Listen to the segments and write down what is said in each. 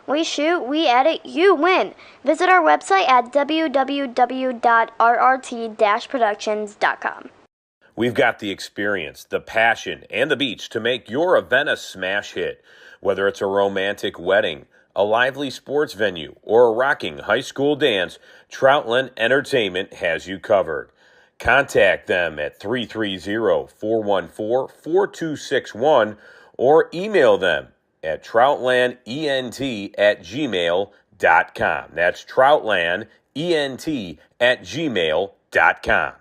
We shoot, we edit, you win. Visit our website at www.rrt-productions.com. We've got the experience, the passion, and the beach to make your event a smash hit. Whether it's a romantic wedding, a lively sports venue, or a rocking high school dance, Troutland Entertainment has you covered. Contact them at 330-414-4261 or email them at troutlandent@gmail.com. That's troutlandent@gmail.com.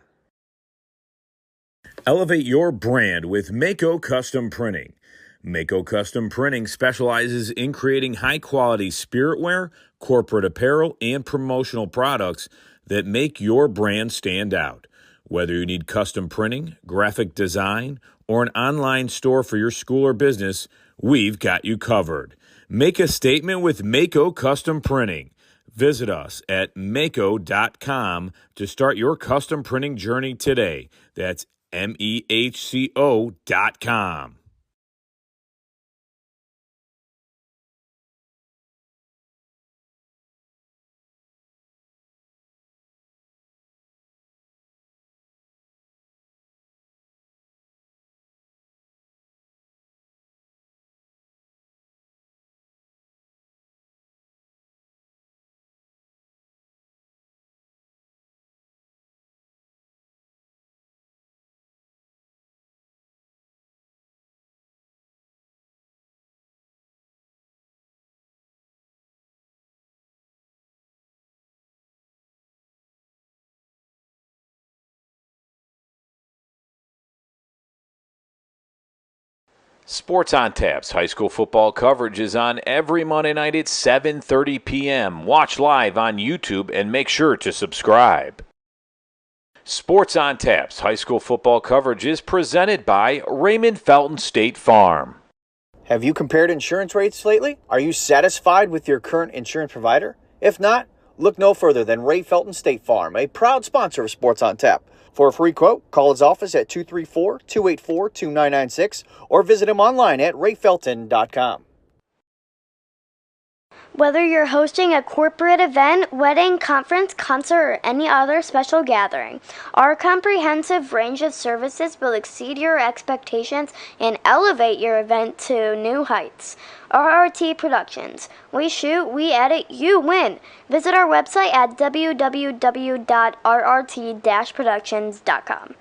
Elevate your brand with Mako Custom Printing. Mako Custom Printing specializes in creating high-quality spiritware, corporate apparel, and promotional products that make your brand stand out. Whether you need custom printing, graphic design, or an online store for your school or business, we've got you covered. Make a statement with Mako Custom Printing. Visit us at mako.com to start your custom printing journey today. That's MEHCO.com. Sports on Tap's high school football coverage is on every Monday night at 7:30 p.m. Watch live on YouTube and make sure to subscribe. Sports on Tap's high school football coverage is presented by Raymond Felton State Farm. Have you compared insurance rates lately? Are you satisfied with your current insurance provider? If not, look no further than Ray Felton State Farm, a proud sponsor of Sports on Tap. For a free quote, call his office at 234-284-2996 or visit him online at rayfelton.com. Whether you're hosting a corporate event, wedding, conference, concert, or any other special gathering, our comprehensive range of services will exceed your expectations and elevate your event to new heights. RRT Productions. We shoot, we edit, you win. Visit our website at www.rrt-productions.com.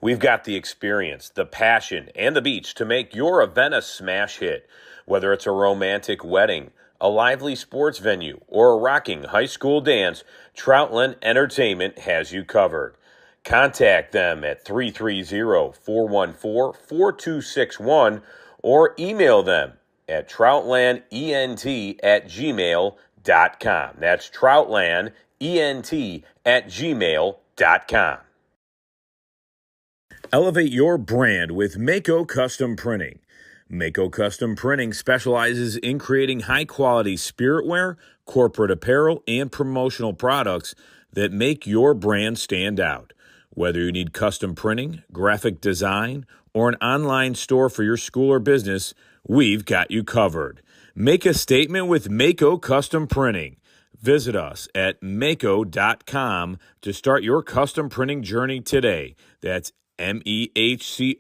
We've got the experience, the passion, and the beach to make your event a smash hit. Whether it's a romantic wedding, a lively sports venue, or a rocking high school dance, Troutland Entertainment has you covered. Contact them at 330-414-4261 or email them at troutlandent@gmail.com. That's troutlandent@gmail.com. Elevate your brand with Mako Custom Printing. Mako Custom Printing specializes in creating high-quality spiritware, corporate apparel, and promotional products that make your brand stand out. Whether you need custom printing, graphic design, or an online store for your school or business, we've got you covered. Make a statement with Mako Custom Printing. Visit us at mako.com to start your custom printing journey today. That's MEHCO.com.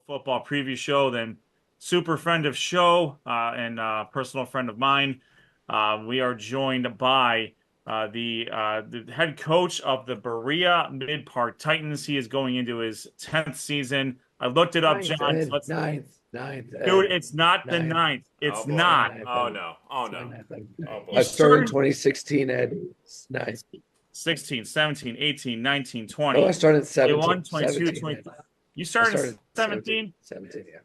football preview show, then super friend of show and personal friend of mine. We are joined by the head coach of the Berea-Midpark Titans. He is going into his 10th season. I looked it up, John. Ninth. Dude, it's not the ninth. It's not. Oh no. Oh no. I started in 2016, Ed. It's ninth. 16, 17, 18, 19, 20. Oh, I started in 17. 21, 22, 23. You started in 17? 17, yeah.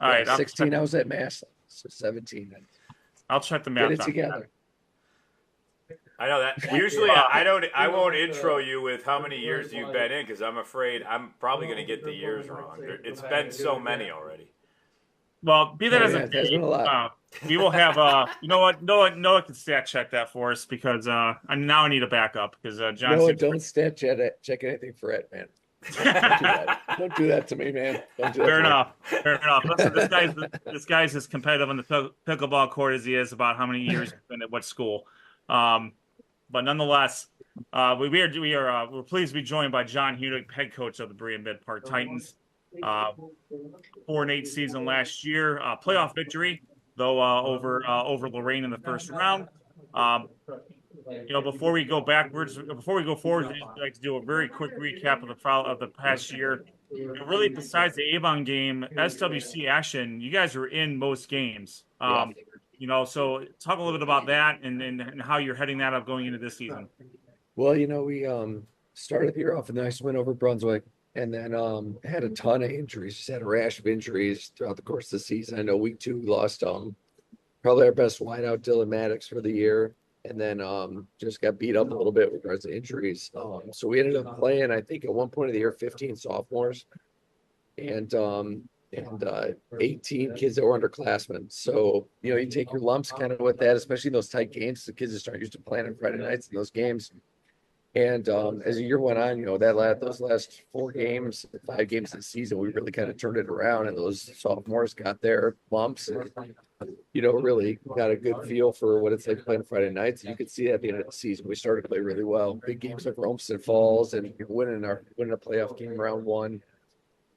All right. 16, I was at Mass. So 17. I'll check the math. Get it together. I know that. Usually, I won't intro you with how many years you've been in because I'm afraid I'm probably going to get the years wrong. It's been so many already. Well, be that as it has been a lot. we will have you know what? Noah can stat check that for us because I need a backup because John. No, don't stat check anything for Ed, man. Don't do that to me, man. Fair enough. Listen, this guy's as competitive on the pickleball court as he is about how many years he's been at what school. But nonetheless, we're pleased to be joined by Coach Hunick, head coach of the Berea-Midpark Titans. 4-8 season last year, playoff victory though over Lorain in the first round. Before we go forward, we'd like to do a very quick recap of the past year. Really, besides the Avon game, SWC action, you guys were in most games. So talk a little bit about that and how you're heading that up going into this season. Well, we started the year off with a nice win over Brunswick, and then had a ton of injuries. Just had a rash of injuries throughout the course of the season. I know week 2 we lost probably our best wideout, Dylan Maddox, for the year, and then just got beat up a little bit with regards to injuries. So we ended up playing, I think, at one point of the year, 15 sophomores and 18 kids that were underclassmen. So, you take your lumps kind of with that, especially in those tight games. The kids that start used to playing on Friday nights in those games. And as the year went on, those last 5 games of the season, we really kind of turned it around, and those sophomores got their bumps and, really got a good feel for what it's like playing Friday nights. And you could see that at the end of the season, we started to play really well. Big games like Romston Falls and winning a playoff game round 1.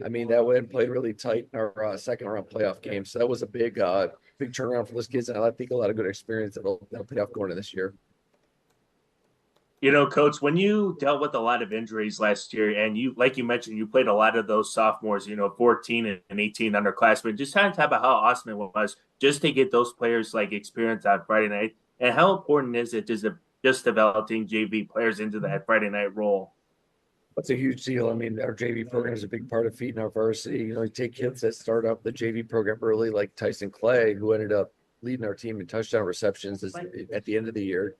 I mean, that went played really tight in our second round playoff game. So that was a big turnaround for those kids. And I think a lot of good experience that'll pay off going into this year. Coach, when you dealt with a lot of injuries last year, and like you mentioned, you played a lot of those sophomores, 14 and 18 underclassmen, just kind of talk about how awesome it was just to get those players like experience on Friday night, and how important is it just developing JV players into that Friday night role? That's a huge deal. I mean, our JV program is a big part of feeding our varsity. You take kids that start up the JV program early, like Tyson Clay, who ended up leading our team in touchdown receptions at the end of the year,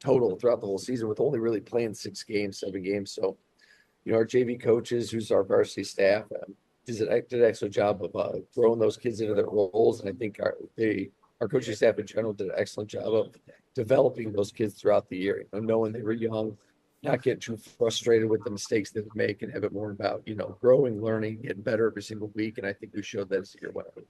total throughout the whole season, with only really playing 7 games. So, our JV coaches, who's our varsity staff, did an excellent job of growing those kids into their roles. And I think our coaching staff in general did an excellent job of developing those kids throughout the year, knowing they were young, not getting too frustrated with the mistakes they would make, and have it more about, growing, learning, getting better every single week. And I think we showed that as the year went on.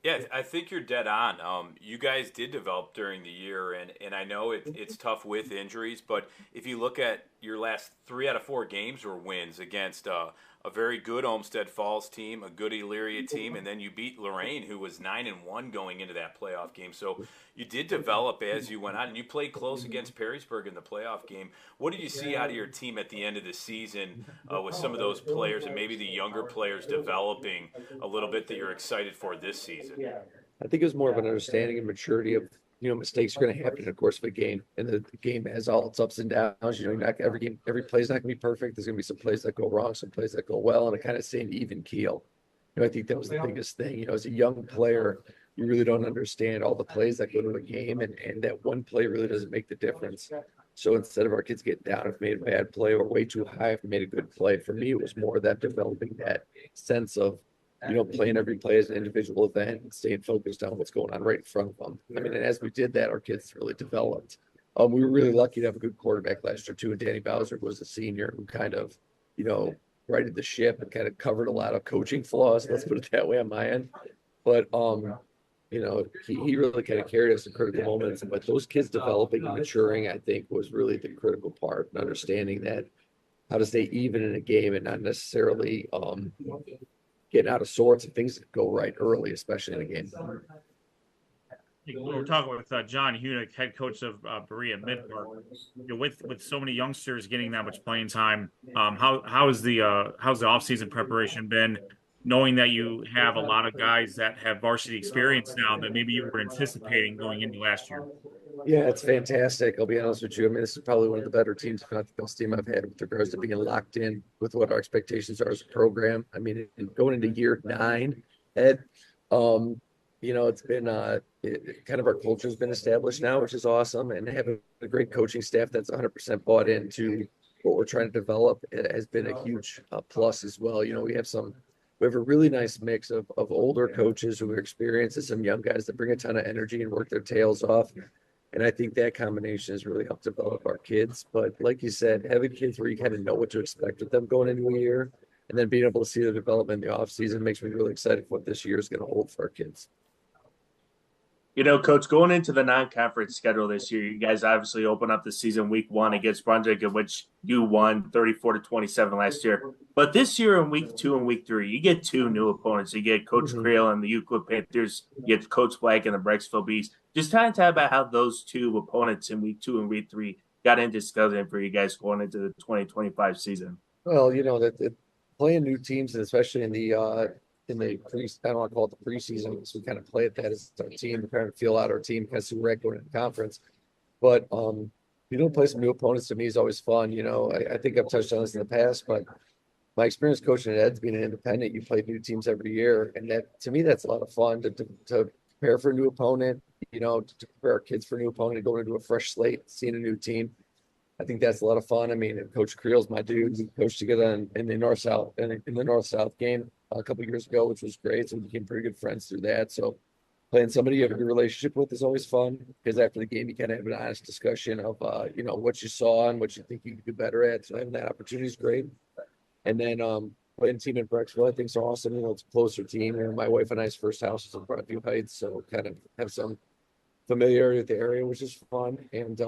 Yeah, I think you're dead on. You guys did develop during the year, and I know it's tough with injuries, but if you look at your last 3 out of 4 games were wins against a very good Olmsted Falls team, a good Elyria team, and then you beat Lorain, who was 9-1 going into that playoff game. So you did develop as you went on, and you played close against Perrysburg in the playoff game. What did you see out of your team at the end of the season with some of those players and maybe the younger players developing a little bit that you're excited for this season? I think it was more of an understanding and maturity of, mistakes are going to happen in the course of a game, and the game has all its ups and downs. Not every play is not going to be perfect. There's going to be some plays that go wrong, some plays that go well, and it kind of stay an even keel. I think that was the biggest thing. As a young player, you really don't understand all the plays that go to a game, and that one play really doesn't make the difference. So instead of our kids getting down if we made a bad play, or way too high if we made a good play, for me, it was more that developing that sense of, playing every play as an individual event and staying focused on what's going on right in front of them. I mean, and as we did that, our kids really developed. We were really lucky to have a good quarterback last year too, and Danny Bowser was a senior who kind of, righted the ship and kind of covered a lot of coaching flaws. Let's put it that way on my end. But he really kind of carried us in critical moments. But those kids developing and maturing, I think, was really the critical part, and understanding that how to stay even in a game and not necessarily getting out of sorts and things that go right early, especially in a game. We're talking with John Hunek, head coach of Berea-Midpark. With so many youngsters getting that much playing time, how's the offseason preparation been? Knowing that you have a lot of guys that have varsity experience now that maybe you were anticipating going into last year. Yeah, it's fantastic. I'll be honest with you. I mean, this is probably one of the better teams, if not the best team I've had with regards to being locked in with what our expectations are as a program. I mean, going into year 9, Ed, it's been kind of our culture has been established now, which is awesome. And having a great coaching staff that's 100% bought into what we're trying to develop has been a huge plus as well. We have a really nice mix of older coaches who are experienced and some young guys that bring a ton of energy and work their tails off. And I think that combination has really helped develop our kids. But like you said, having kids where you kind of know what to expect with them going into a year and then being able to see the development in the off season makes me really excited for what this year is going to hold for our kids. Coach, going into the non-conference schedule this year, you guys obviously open up the season week 1 against Brunswick, in which you won 34-27 last year. But this year in week 2 and week 3, you get 2 new opponents. You get Coach Creel and the Euclid Panthers. You get Coach Black and the Brecksville Bees. Just kind of talk about how those 2 opponents in week 2 and week 3 got into scheduling for you guys going into the 2025 season. Well, that playing new teams, and especially in the I don't want to call it the preseason, because we kind of play at that as our team, to kind of feel out our team, kind of see where we're going in the conference. But play some new opponents to me is always fun. I think I've touched on this in the past, but my experience coaching at Ed's being an independent, you play new teams every year, and that to me that's a lot of fun to prepare for a new opponent. To prepare our kids for a new opponent, going into a fresh slate, seeing a new team. I think that's a lot of fun. I mean, Coach Creel's my dude. We coached together in the North-South game a couple of years ago, which was great. So we became pretty good friends through that. So playing somebody you have a good relationship with is always fun, because after the game, you kind of have an honest discussion of, what you saw and what you think you could do better at. So having that opportunity is great. And then playing team in Brecksville, I think is awesome. It's a closer team. My wife and I's first house is in Broadview Heights, so kind of have some familiarity with the area, which is fun. And,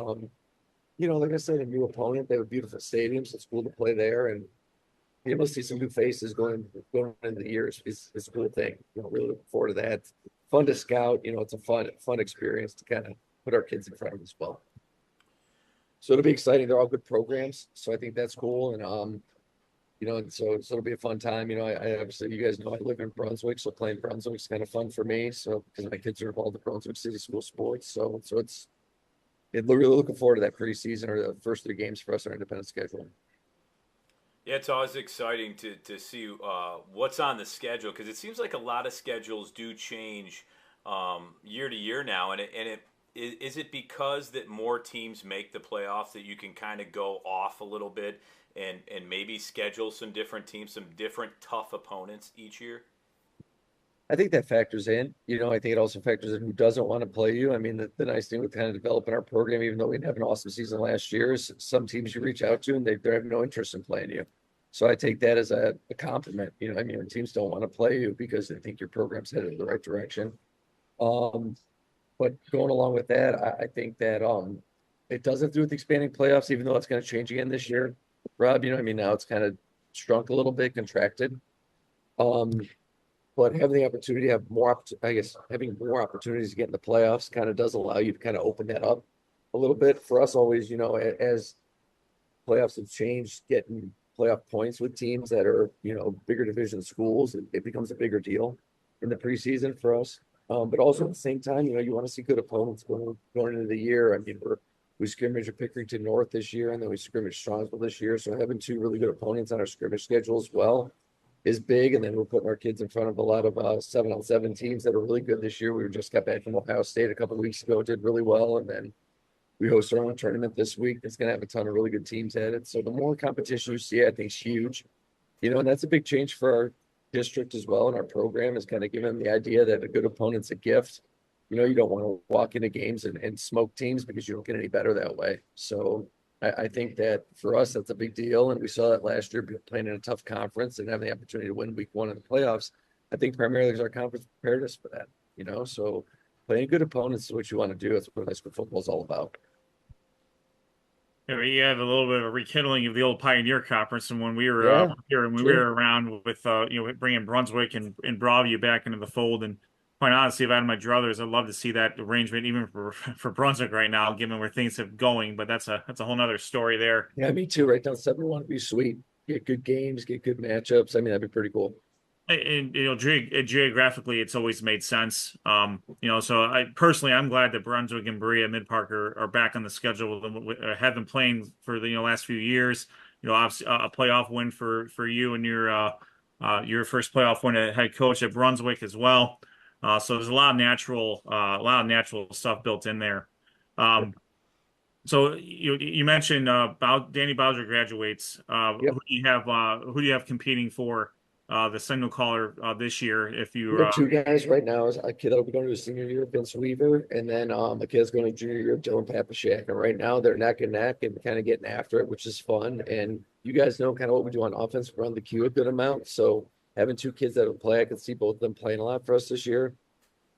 like I said, a new opponent, they have beautiful stadiums. It's cool to play there. And be able to see some new faces going into the year is a cool thing. Really looking forward to that. Fun to scout. It's a fun experience to kind of put our kids in front of as well. So it'll be exciting. They're all good programs. So I think that's cool. And, so it'll be a fun time. I obviously, you guys know I live in Brunswick, so playing Brunswick's kind of fun for me. So because my kids are involved in Brunswick City School sports. So really looking forward to that preseason or the first 3 games for us on our independent schedule. Yeah, it's always exciting to see what's on the schedule, because it seems like a lot of schedules do change year to year now. And is it because that more teams make the playoffs that you can kind of go off a little bit and maybe schedule some different teams, some different tough opponents each year? I think that factors in. I think it also factors in who doesn't want to play you. I mean, the nice thing with kind of developing our program, even though we didn't have an awesome season last year, is some teams you reach out to and they have no interest in playing you. So I take that as a compliment. When teams don't want to play you because they think your program's headed in the right direction. But going along with that, I think that it does have to do with expanding playoffs, even though it's going to change again this year. Rob, now it's kind of shrunk a little bit, contracted. But having the opportunity to have having more opportunities to get in the playoffs kind of does allow you to kind of open that up a little bit. For us, always, as playoffs have changed, getting playoff points with teams that are, bigger division schools, it becomes a bigger deal in the preseason for us. But also at the same time, you want to see good opponents going into the year. I mean, we scrimmage at Pickerington North this year, and then we scrimmage Strongsville this year. So having 2 really good opponents on our scrimmage schedule as well is big. And then we're putting our kids in front of a lot of 7-on-7 teams that are really good this year. We just got back from Ohio State a couple of weeks ago, did really well. And then we host our own tournament this week. It's going to have a ton of really good teams at it. So the more competition you see, I think is huge. And that's a big change for our district as well. And our program is kind of giving them the idea that a good opponent's a gift. You don't want to walk into games and smoke teams because you don't get any better that way. So I think that for us, that's a big deal. And we saw that last year playing in a tough conference and having the opportunity to win week 1 in the playoffs. I think primarily because our conference prepared us for that, so playing good opponents is what you want to do. That's what high school football is all about. You have a little bit of a rekindling of the old Pioneer Conference, and when we were Yeah, here, and when we sure. were around with bringing Brunswick and Broadview back into the fold, and quite honestly, if I had my druthers, I'd love to see that arrangement even for for Brunswick right now, given where things have going. But that's a whole nother story there. Yeah, me too. Right down 7-1 would be sweet. Get good games, get good matchups. I mean, that'd be pretty cool. And geographically, it's always made sense. So I personally, I'm glad that Brunswick and Berea-Midpark are back on the schedule. Have been playing for the last few years. Obviously a playoff win for you and your first playoff win as head coach at Brunswick as well. So there's a lot of natural stuff built in there. So you mentioned Danny Bowser graduates. Yep. Who do you have competing for the signal caller this year? If We you have two guys right now. Is a kid that'll be going to his senior year, Vince Weaver, and then a kid's going to junior year, Dylan Papashak. And right now they're neck and neck and kind of getting after it, which is fun. And you guys know kind of what we do on offense. We run the queue a good amount. So having two kids that will play, I can see both of them playing a lot for us this year.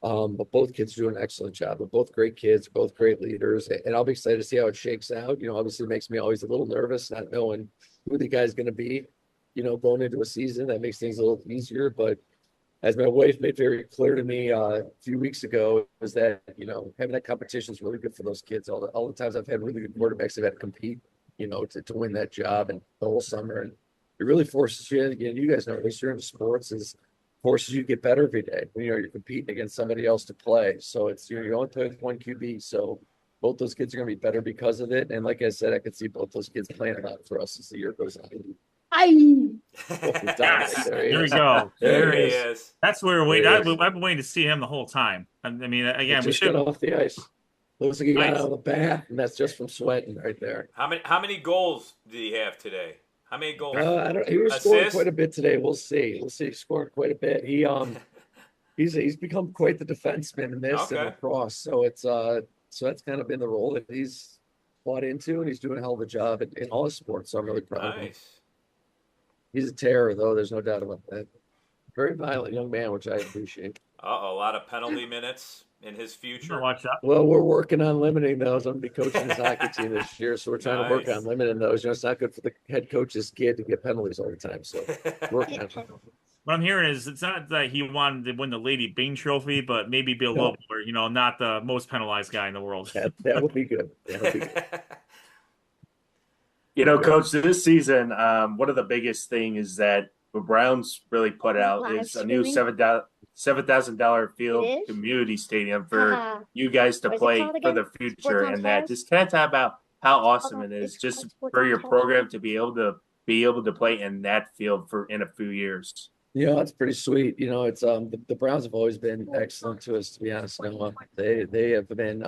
But both kids do an excellent job. They're both great kids, both great leaders, and I'll be excited to see how it shakes out. Obviously it makes me always a little nervous not knowing who the guy's going to be, going into a season. That makes things a little easier. But as my wife made very clear to me a few weeks ago, was that, having that competition is really good for those kids. All the times I've had really good quarterbacks have had to compete, to win that job and the whole summer. And it really forces you, again, you guys know, at least you're into sports, forces you to get better every day. You're competing against somebody else to play. So it's, you only play with one QB. So both those kids are going to be better because of it. And like I said, I could see both those kids playing a lot for us as the year goes on. Yes, there we go. There he is. That's where we're waiting. I've been waiting to see him the whole time. I mean, again, we should got off the ice. Looks like he got out of the bath, and that's just from sweating right there. How many goals did he have today? How many goals? He was scoring quite a bit today. We'll see. He scored quite a bit. He's become quite the defenseman in this and across. So so that's kind of been the role that he's bought into, and he's doing a hell of a job in all his sports. So I'm really proud of him. He's a terror, though. There's no doubt about that. Very violent young man, which I appreciate. A lot of penalty minutes in his future. Watch out. Well, we're working on limiting those. I'm going to be coaching his hockey team this year, so we're trying to work on limiting those. It's not good for the head coach's kid to get penalties all the time. So working on it. What I'm hearing is it's not that he wanted to win the Lady Byng Trophy, but maybe be a little more, not the most penalized guy in the world. That would be good. That would be good. Coach, this season, one of the biggest thing is that the Browns really put out is a new $7,000 field community stadium for you guys to play for the future, and that just kind of talk about how awesome it is just for your program to be able to play in that field in a few years. It's pretty sweet. It's the Browns have always been excellent to us, to be honest. Noah. They have been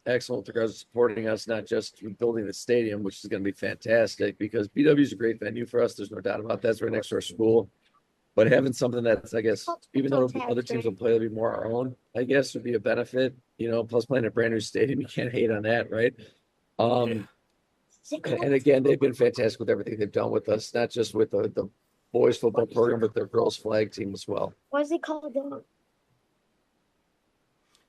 excellent with regards to supporting us, not just building the stadium, which is going to be fantastic because BW is a great venue for us. There's no doubt about that. It's right next to our school. But having something that's, I guess, even though other teams will play, it'll be more our own, I guess, would be a benefit. Plus playing a brand new stadium, you can't hate on that, right? And again, they've been fantastic with everything they've done with us, not just with the boys football program, but their girls flag team as well. What is it called?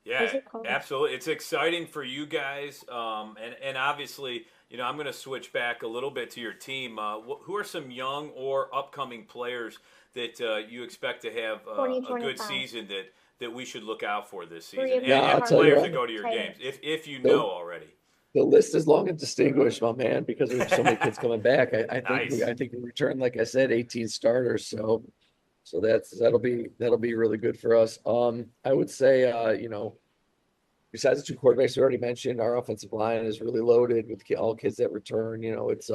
Yeah, absolutely. It's exciting for you guys. And obviously, I'm going to switch back a little bit to your team. Who are some young or upcoming players that you expect to have a good season that we should look out for this season? And players that go to your games, if you know already. The list is long and distinguished, my man, because we have so many kids coming back. I think we returned, like I said, 18 starters. So that'll be really good for us. I would say, besides the two quarterbacks we already mentioned, our offensive line is really loaded with all kids that return. It's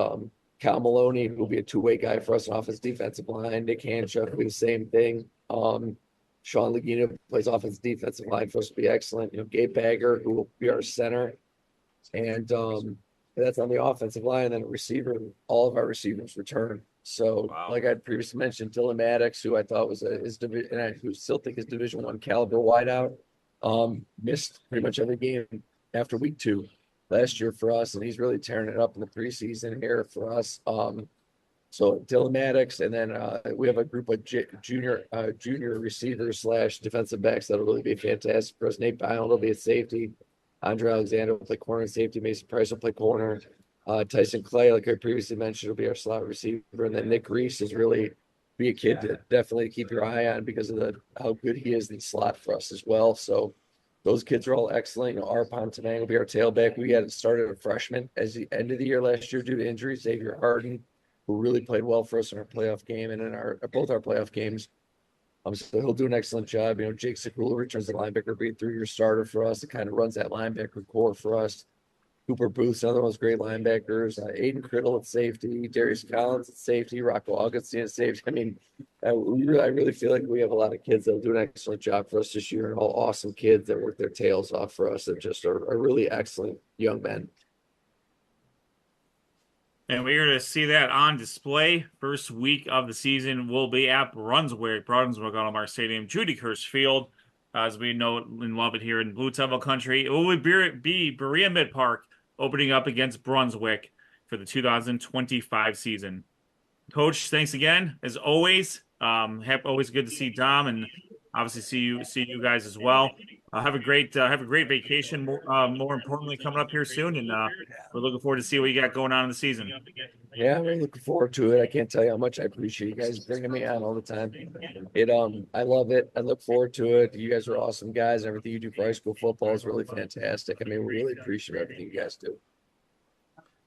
Cal Maloney, who will be a two-way guy for us on offense defensive line. Nick Hanchuk will be the same thing. Sean Lagina plays offense defensive line for us, will be excellent. Gabe Bagger, who will be our center. And that's on the offensive line. And then a receiver, all of our receivers return. So, like I previously mentioned, Dylan Maddox, who I thought was who still think is Division I caliber wideout, missed pretty much every game after week 2 last year for us, and he's really tearing it up in the preseason here for us. So Dylan Maddox, and then we have a group of junior receivers / defensive backs that'll really be fantastic for us. Nate Byland will be at safety. Andre Alexander will play corner and safety. Mason Price will play corner. Tyson Clay, like I previously mentioned, will be our slot receiver. And then Nick Reese is really be a kid to definitely keep your eye on because of how good he is in the slot for us as well. So those kids are all excellent. Arpon Tamang will be our tailback. We had started a freshman as the end of the year last year due to injury, Xavier Harden, who really played well for us in our playoff game and in both our playoff games. So he'll do an excellent job. Jake Sekula returns the linebacker, be a 3-year starter for us. It kind of runs that linebacker core for us. Cooper Booth's another one of those great linebackers. Aiden Criddle at safety, Darius Collins at safety, Rocco Augustine at safety. I mean, I really feel like we have a lot of kids that'll do an excellent job for us this year, and all awesome kids that work their tails off for us that just are really excellent young men. And we're going to see that on display. First week of the season will be at Brunswick Audemars Stadium, Judy Kirsch Field, as we know and love it here in Blue Devil country. It will be Berea-Midpark opening up against Brunswick for the 2025 season. Coach, thanks again as always. Always good to see Dom, and obviously see you guys as well. Have a great vacation. More importantly, coming up here soon, and we're looking forward to see what you got going on in the season. Yeah, I'm really looking forward to it. I can't tell you how much I appreciate you guys bringing me on all the time. I love it. I look forward to it. You guys are awesome guys. Everything you do for high school football is really fantastic. I mean, we really appreciate everything you guys do.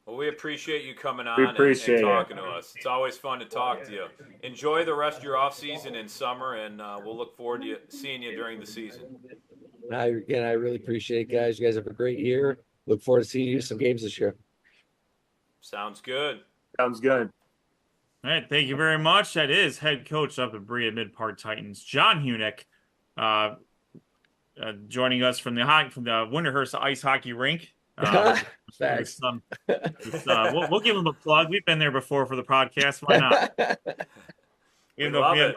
Well, we appreciate you coming on and talking to us. It's always fun to talk to you. Enjoy the rest of your off season and summer, and we'll look forward to seeing you during the season. I really appreciate it, guys. You guys have a great year. Look forward to seeing you some games this year. Sounds good. Sounds good. All right, thank you very much. That is head coach of the Berea-Midpark Titans, John Hunek, joining us from the Winterhurst Ice Hockey Rink. Thanks. We'll give him a plug. We've been there before for the podcast. Why not? We love it.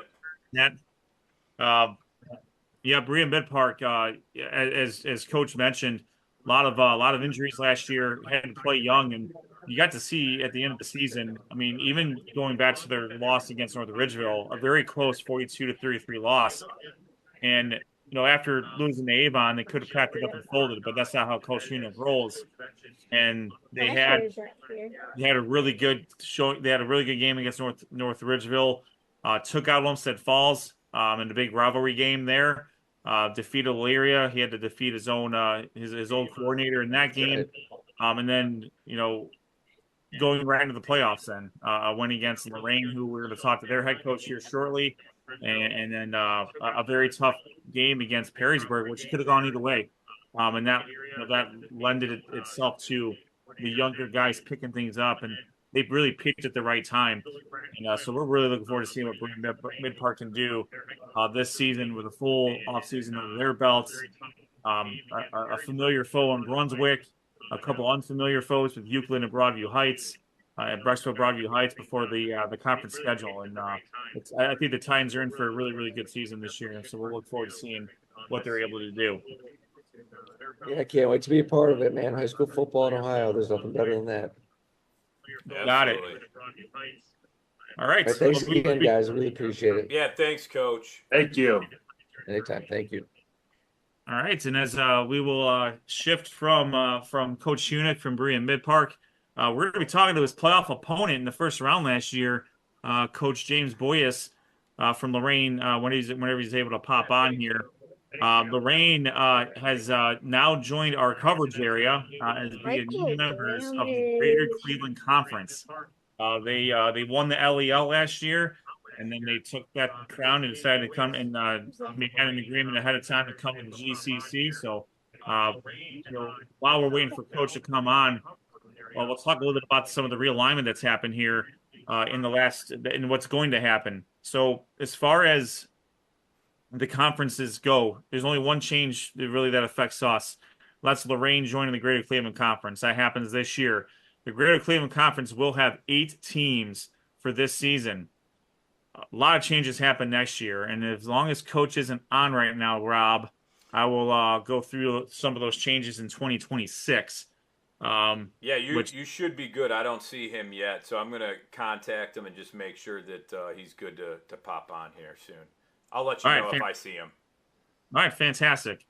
Berea-Midpark, as Coach mentioned, a lot of injuries last year. Had to play young, and you got to see at the end of the season. I mean, even going back to their loss against North Ridgeville, a very close 42-33 loss, and after losing to Avon, they could have packed it up and folded, but that's not how Coach Hunick rolls. And they had a really good show. They had a really good game against North Ridgeville. Took out Olmsted Falls in the big rivalry game there. Defeated Elyria. He had to defeat his own his old coordinator in that game. And then going right into the playoffs. Then went against Lorain, who we're going to talk to their head coach here shortly. And then a very tough game against Perrysburg, which could have gone either way. And that lended itself to the younger guys picking things up, and they really peaked at the right time. And so we're really looking forward to seeing what Midpark can do this season with a full offseason under their belts. A familiar foe in Brunswick, a couple unfamiliar foes with Euclid and Broadview Heights. At Brecksville Broadview Heights before the conference schedule, and I think the Titans are in for a really, really good season this year, so we'll look forward to seeing what they're able to do. Yeah, I can't wait to be a part of it, man. High school football in Ohio, there's nothing better than that. Got it. All right. Thanks again, guys. I really appreciate it. Yeah, thanks, Coach. Thank you. Anytime. Thank you. All right, and as we will shift from Coach Hunick from Berea-Midpark. We're going to be talking to his playoff opponent in the first round last year, Coach James Boyes from Lorain, whenever he's able to pop on here. Lorain has now joined our coverage area as being new members of the Greater Cleveland Conference. They won the LEL last year, and then they took that crown and decided to come and had an agreement ahead of time to come in GCC. So while we're waiting for Coach to come on, well, we'll talk a little bit about some of the realignment that's happened here in what's going to happen. So as far as the conferences go, there's only one change that affects us. That's Lorain joining the Greater Cleveland Conference. That happens this year. The Greater Cleveland Conference will have 8 teams for this season. A lot of changes happen next year, and as long as Coach isn't on right now, Rob, I will go through some of those changes in 2026. You should be good. I don't see him yet, so I'm going to contact him and just make sure that he's good to pop on here soon. I'll let you know if I see him. All right, fantastic.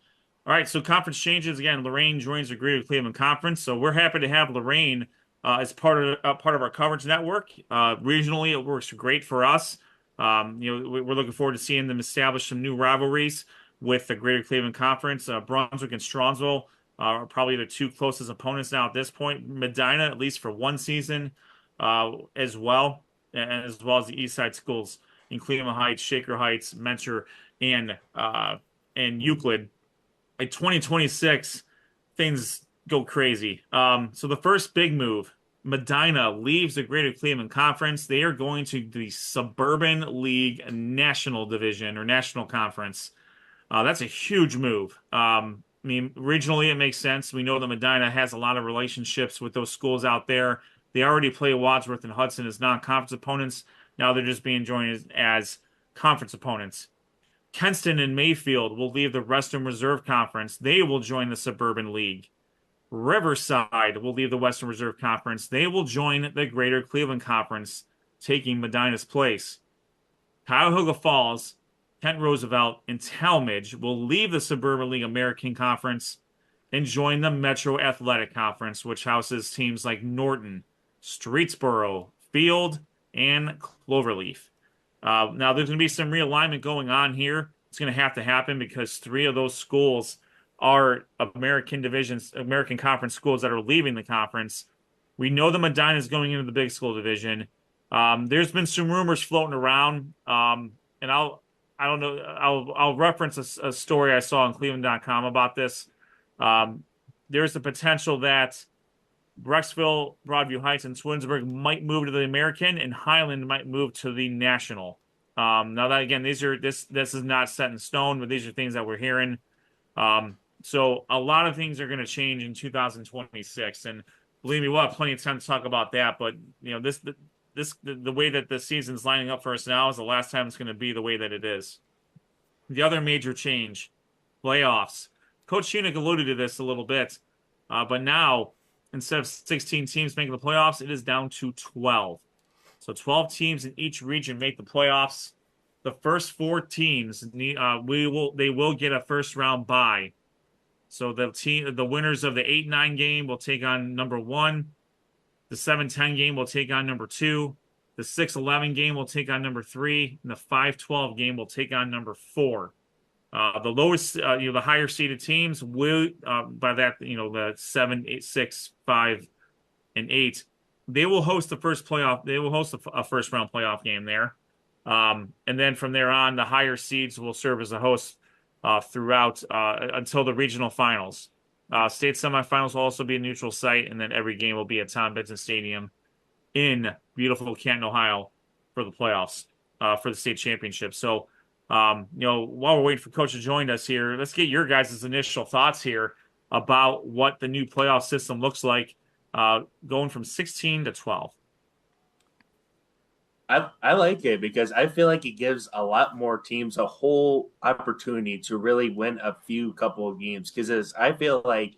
All right, so conference changes again. Lorain joins the Greater Cleveland Conference, so we're happy to have Lorain as part of our coverage network. Regionally, it works great for us. We're looking forward to seeing them establish some new rivalries with the Greater Cleveland Conference. Brunswick and Strongsville are probably the two closest opponents now at this point. Medina, at least for one season, as well, and as well as the East Side schools in Cleveland Heights, Shaker Heights, Mentor, and Euclid. In 2026, things go crazy. So the first big move, Medina leaves the Greater Cleveland Conference. They are going to the Suburban League National Division or National Conference. That's a huge move. I mean, regionally, it makes sense. We know that Medina has a lot of relationships with those schools out there. They already play Wadsworth and Hudson as non-conference opponents. Now they're just being joined as conference opponents. Kenston and Mayfield will leave the Western Reserve Conference. They will join the Suburban League. Riverside will leave the Western Reserve Conference. They will join the Greater Cleveland Conference, taking Medina's place. Cuyahoga Falls, Kent Roosevelt, and Talmadge will leave the Suburban League American Conference and join the Metro Athletic Conference, which houses teams like Norton, Streetsboro, Field, and Cloverleaf. Now, there's going to be some realignment going on here. It's going to have to happen because three of those schools are American Conference schools that are leaving the conference. We know the Medina is going into the big school division. There's been some rumors floating around, and I'll reference a story I saw on Cleveland.com about this. There's the potential that Brecksville, Broadview Heights, and Twinsburg might move to the American, and Highland might move to the National. Now that again, this is not set in stone, but these are things that we're hearing. So a lot of things are going to change in 2026, and believe me, we'll have plenty of time to talk about that. But the way that the season's lining up for us now is the last time it's going to be the way that it is. The other major change, playoffs. Coach Hunick alluded to this a little bit, but now, instead of 16 teams making the playoffs, it is down to 12. So 12 teams in each region make the playoffs. The first four teams they will get a first round bye. So the winners of the 8-9 game will take on number 1. The 7-10 game will take on number 2. The 6-11 game will take on number 3, and the 5-12 game will take on number 4. The lowest, the higher seeded teams will, by that, the 7, 8, 6, 5, and 8, they will host the first playoff. They will host a first round playoff game there, and then from there on, the higher seeds will serve as a host throughout until the regional finals. State semifinals will also be a neutral site, and then every game will be at Tom Benson Stadium in beautiful Canton, Ohio, for the playoffs for the state championship. So. While we're waiting for Coach to join us here, let's get your guys' initial thoughts here about what the new playoff system looks like, going from 16 to 12. I like it because I feel like it gives a lot more teams a whole opportunity to really win a couple of games. Because I feel like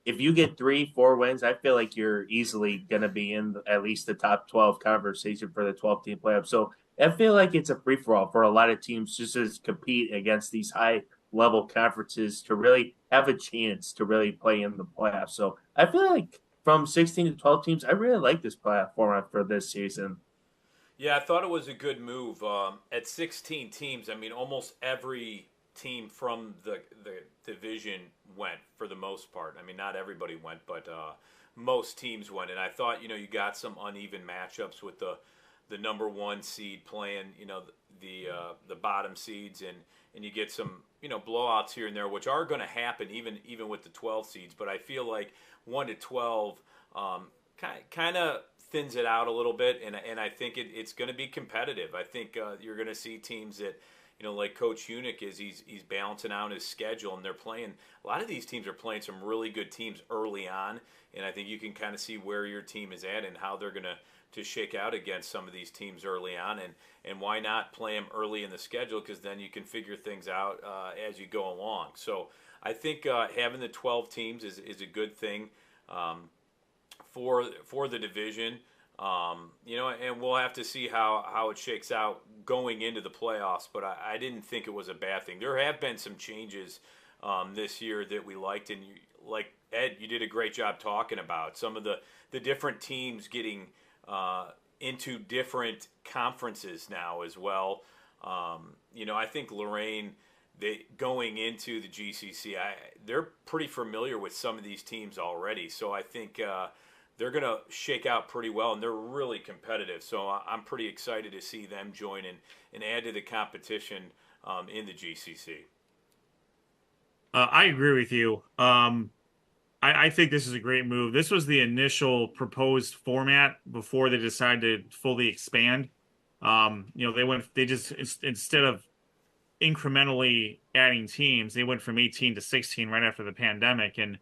if you get 3-4 wins, I feel like you're easily going to be in at least the top 12 conversation for the 12-team playoff. So I feel like it's a free-for-all for a lot of teams just to compete against these high-level conferences to really have a chance to really play in the playoffs. So I feel like from 16 to 12 teams, I really like this playoff format for this season. Yeah, I thought it was a good move. At 16 teams, I mean, almost every team from the division went for the most part. I mean, not everybody went, but most teams went. And I thought, you got some uneven matchups with the number 1 seed playing, the bottom seeds, and you get some, blowouts here and there, which are going to happen even with the 12 seeds. But I feel like 1 to 12 kind of thins it out a little bit, and I think it's going to be competitive. I think you're going to see teams that, like Coach Hunick he's balancing out his schedule, and they're playing. A lot of these teams are playing some really good teams early on, and I think you can kind of see where your team is at and how they're going to shake out against some of these teams early on, and why not play them early in the schedule, because then you can figure things out as you go along. So I think having the 12 teams is a good thing for the division. And we'll have to see how it shakes out going into the playoffs, but I didn't think it was a bad thing. There have been some changes this year that we liked, and like Ed, you did a great job talking about some of the different teams getting into different conferences now as well. I think Lorain, going into the GCC, they're pretty familiar with some of these teams already. So I think they're going to shake out pretty well, and they're really competitive. So I'm pretty excited to see them join and add to the competition in the GCC. I agree with you. I think this is a great move. This was the initial proposed format before they decided to fully expand. They just, instead of incrementally adding teams, they went from 18 to 16 right after the pandemic. And I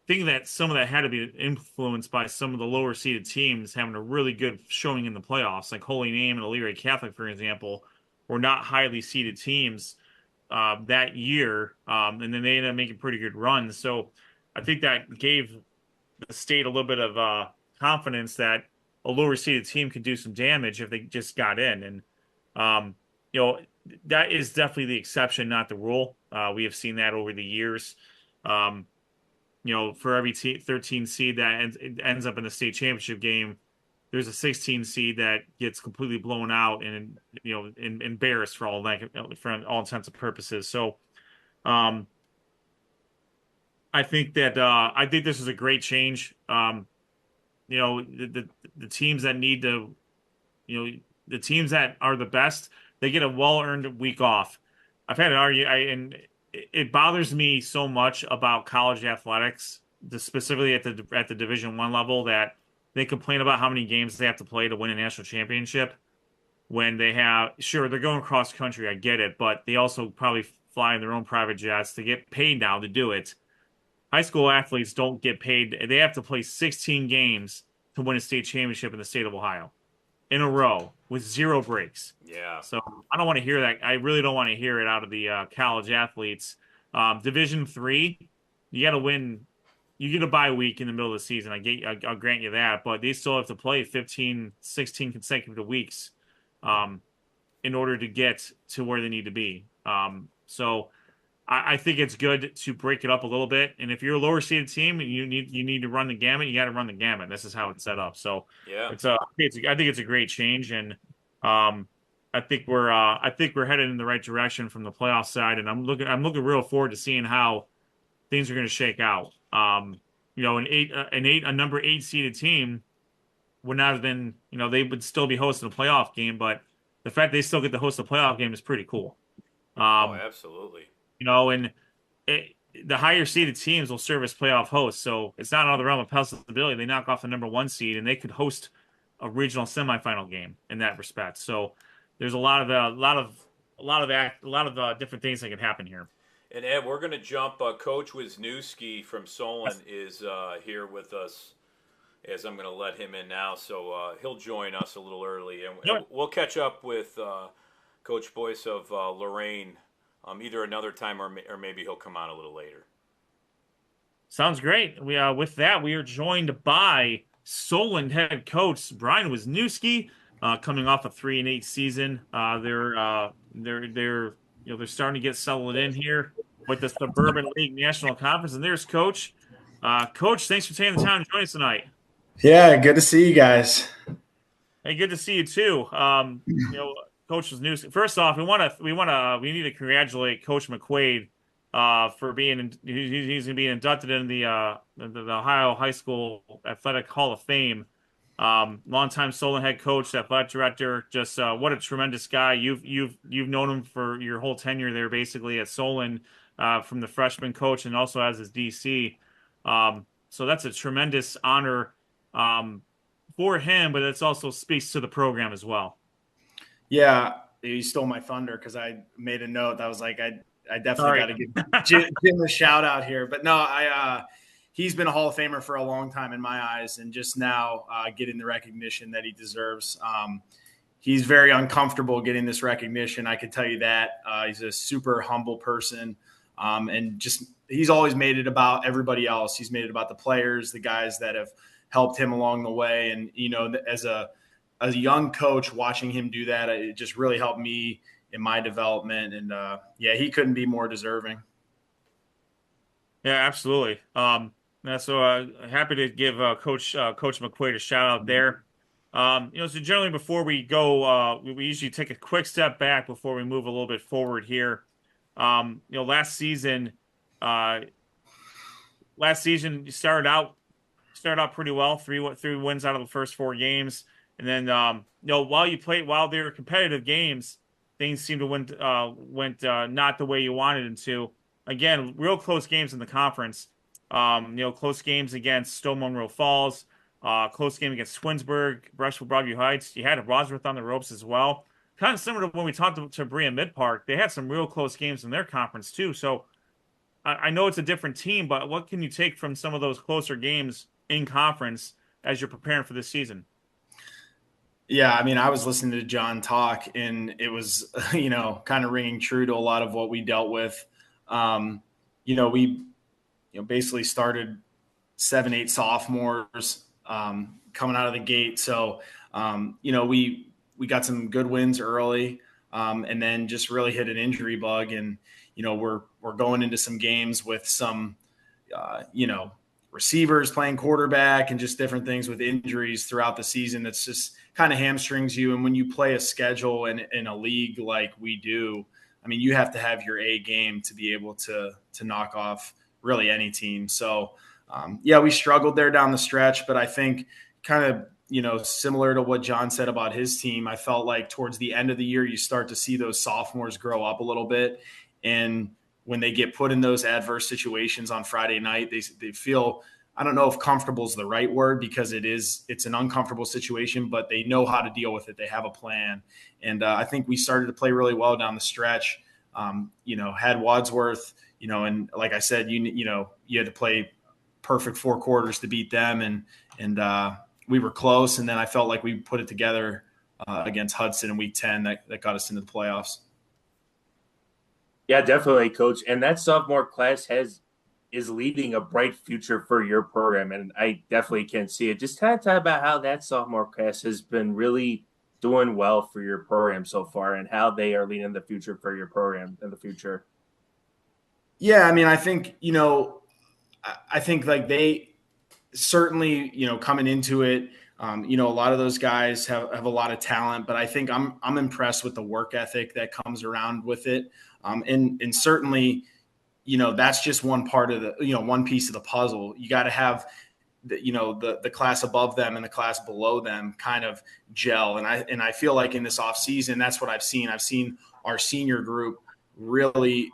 think that some of that had to be influenced by some of the lower seeded teams having a really good showing in the playoffs, like Holy Name and Elyria Catholic, for example, were not highly seeded teams that year. And then they ended up making pretty good runs. So I think that gave the state a little bit of confidence that a lower seeded team could do some damage if they just got in. And, that is definitely the exception, not the rule. We have seen that over the years. For every 13 seed that ends up in the state championship game, there's a 16 seed that gets completely blown out and embarrassed for all intents and purposes. So, I think this is a great change. The teams that need to, the teams that are the best, they get a well-earned week off. I've had an argument, and it bothers me so much about college athletics, specifically at the Division I level, that they complain about how many games they have to play to win a national championship. When they're going cross country, I get it, but they also probably fly in their own private jets to get paid now to do it. High school athletes don't get paid. They have to play 16 games to win a state championship in the state of Ohio in a row with 0 breaks. Yeah. So I don't want to hear that. I really don't want to hear it out of the college athletes. Division III, you got to win. You get a bye week in the middle of the season. I'll grant you that, but they still have to play 15, 16 consecutive weeks in order to get to where they need to be. So I think it's good to break it up a little bit. And if you're a lower seeded team and you need to run the gamut, you got to run the gamut. This is how it's set up. So yeah, I think it's a great change, and I think we're headed in the right direction from the playoff side. And I'm looking real forward to seeing how things are going to shake out. A number 8 seeded team would not have been, they would still be hosting a playoff game, but the fact they still get to host a playoff game is pretty cool. Absolutely. And the higher seeded teams will serve as playoff hosts. So it's not out of the realm of possibility. They knock off the number 1 seed and they could host a regional semifinal game in that respect. So there's a lot of different things that can happen here. And Ed, we're going to jump. Coach Wiznooki from Solon is here with us, as I'm going to let him in now. So he'll join us a little early, and we'll catch up with Coach Boyce of Lorain either another time or maybe he'll come on a little later. Sounds great. With that, we are joined by Solon head coach Brian Wisniewski, coming off a 3-8 season. They're starting to get settled in here with the Suburban League National Conference. And there's Coach. Coach, thanks for taking the time to join us tonight. Yeah, good to see you guys. Hey, good to see you too. Coach Wiznooki. First off, we need to congratulate Coach McQuaid for being he's going to be inducted in the Ohio High School Athletic Hall of Fame. Longtime Solon head coach, athletic director. Just what a tremendous guy. You've known him for your whole tenure there, basically at Solon, from the freshman coach and also as his DC. So that's a tremendous honor for him, but it also speaks to the program as well. Yeah, you stole my thunder because I made a note. I was like, I definitely got to give Jim a shout out here. But no, he's been a Hall of Famer for a long time in my eyes, and just now getting the recognition that he deserves. He's very uncomfortable getting this recognition. I can tell you that. He's a super humble person, and just he's always made it about everybody else. He's made it about the players, the guys that have helped him along the way. And, as a young coach, watching him do that, it just really helped me in my development. And, he couldn't be more deserving. Yeah, absolutely. So happy to give Coach McQuaid a shout out there. So generally before we go, we usually take a quick step back before we move a little bit forward here. Last season, uh, you started out pretty well, three wins out of the first 4 games, and then while they were competitive games, things seemed to went not the way you wanted them to. Again, real close games in the conference. Close games against Stone Monroe Falls, close game against Twinsburg, Brushwood Broadview Heights. You had Wadsworth on the ropes as well. Kind of similar to when we talked to Berea-Midpark. They had some real close games in their conference too. So I know it's a different team, but what can you take from some of those closer games in conference as you're preparing for this season? Yeah, I mean, I was listening to John talk, and it was, kind of ringing true to a lot of what we dealt with. We basically started 7, 8 sophomores coming out of the gate. So, we got some good wins early, and then just really hit an injury bug. And, we're going into some games with some, receivers playing quarterback and just different things with injuries throughout the season. That's just kind of hamstrings you. And when you play a schedule in a league like we do, I mean, you have to have your A game to be able to knock off really any team. So, we struggled there down the stretch, but I think kind of, similar to what John said about his team, I felt like towards the end of the year, you start to see those sophomores grow up a little bit. And when they get put in those adverse situations on Friday night, they feel, I don't know if comfortable is the right word, because it's an uncomfortable situation, but they know how to deal with it. They have a plan. And I think we started to play really well down the stretch. Had Wadsworth, and like I said, you had to play perfect 4 quarters to beat them. And we were close. And then I felt like we put it together against Hudson in week 10 that got us into the playoffs. Yeah, definitely, Coach. And that sophomore class is leading a bright future for your program, and I definitely can see it. Just kind of talk about how that sophomore class has been really doing well for your program so far, and how they are leading the future for your program in the future. Yeah, I mean, I think like they certainly, coming into it, a lot of those guys have a lot of talent, but I think I'm impressed with the work ethic that comes around with it. And certainly, that's just one part of one piece of the puzzle. You got to have the class above them and the class below them kind of gel. And I feel like in this off season, that's what I've seen. I've seen our senior group really,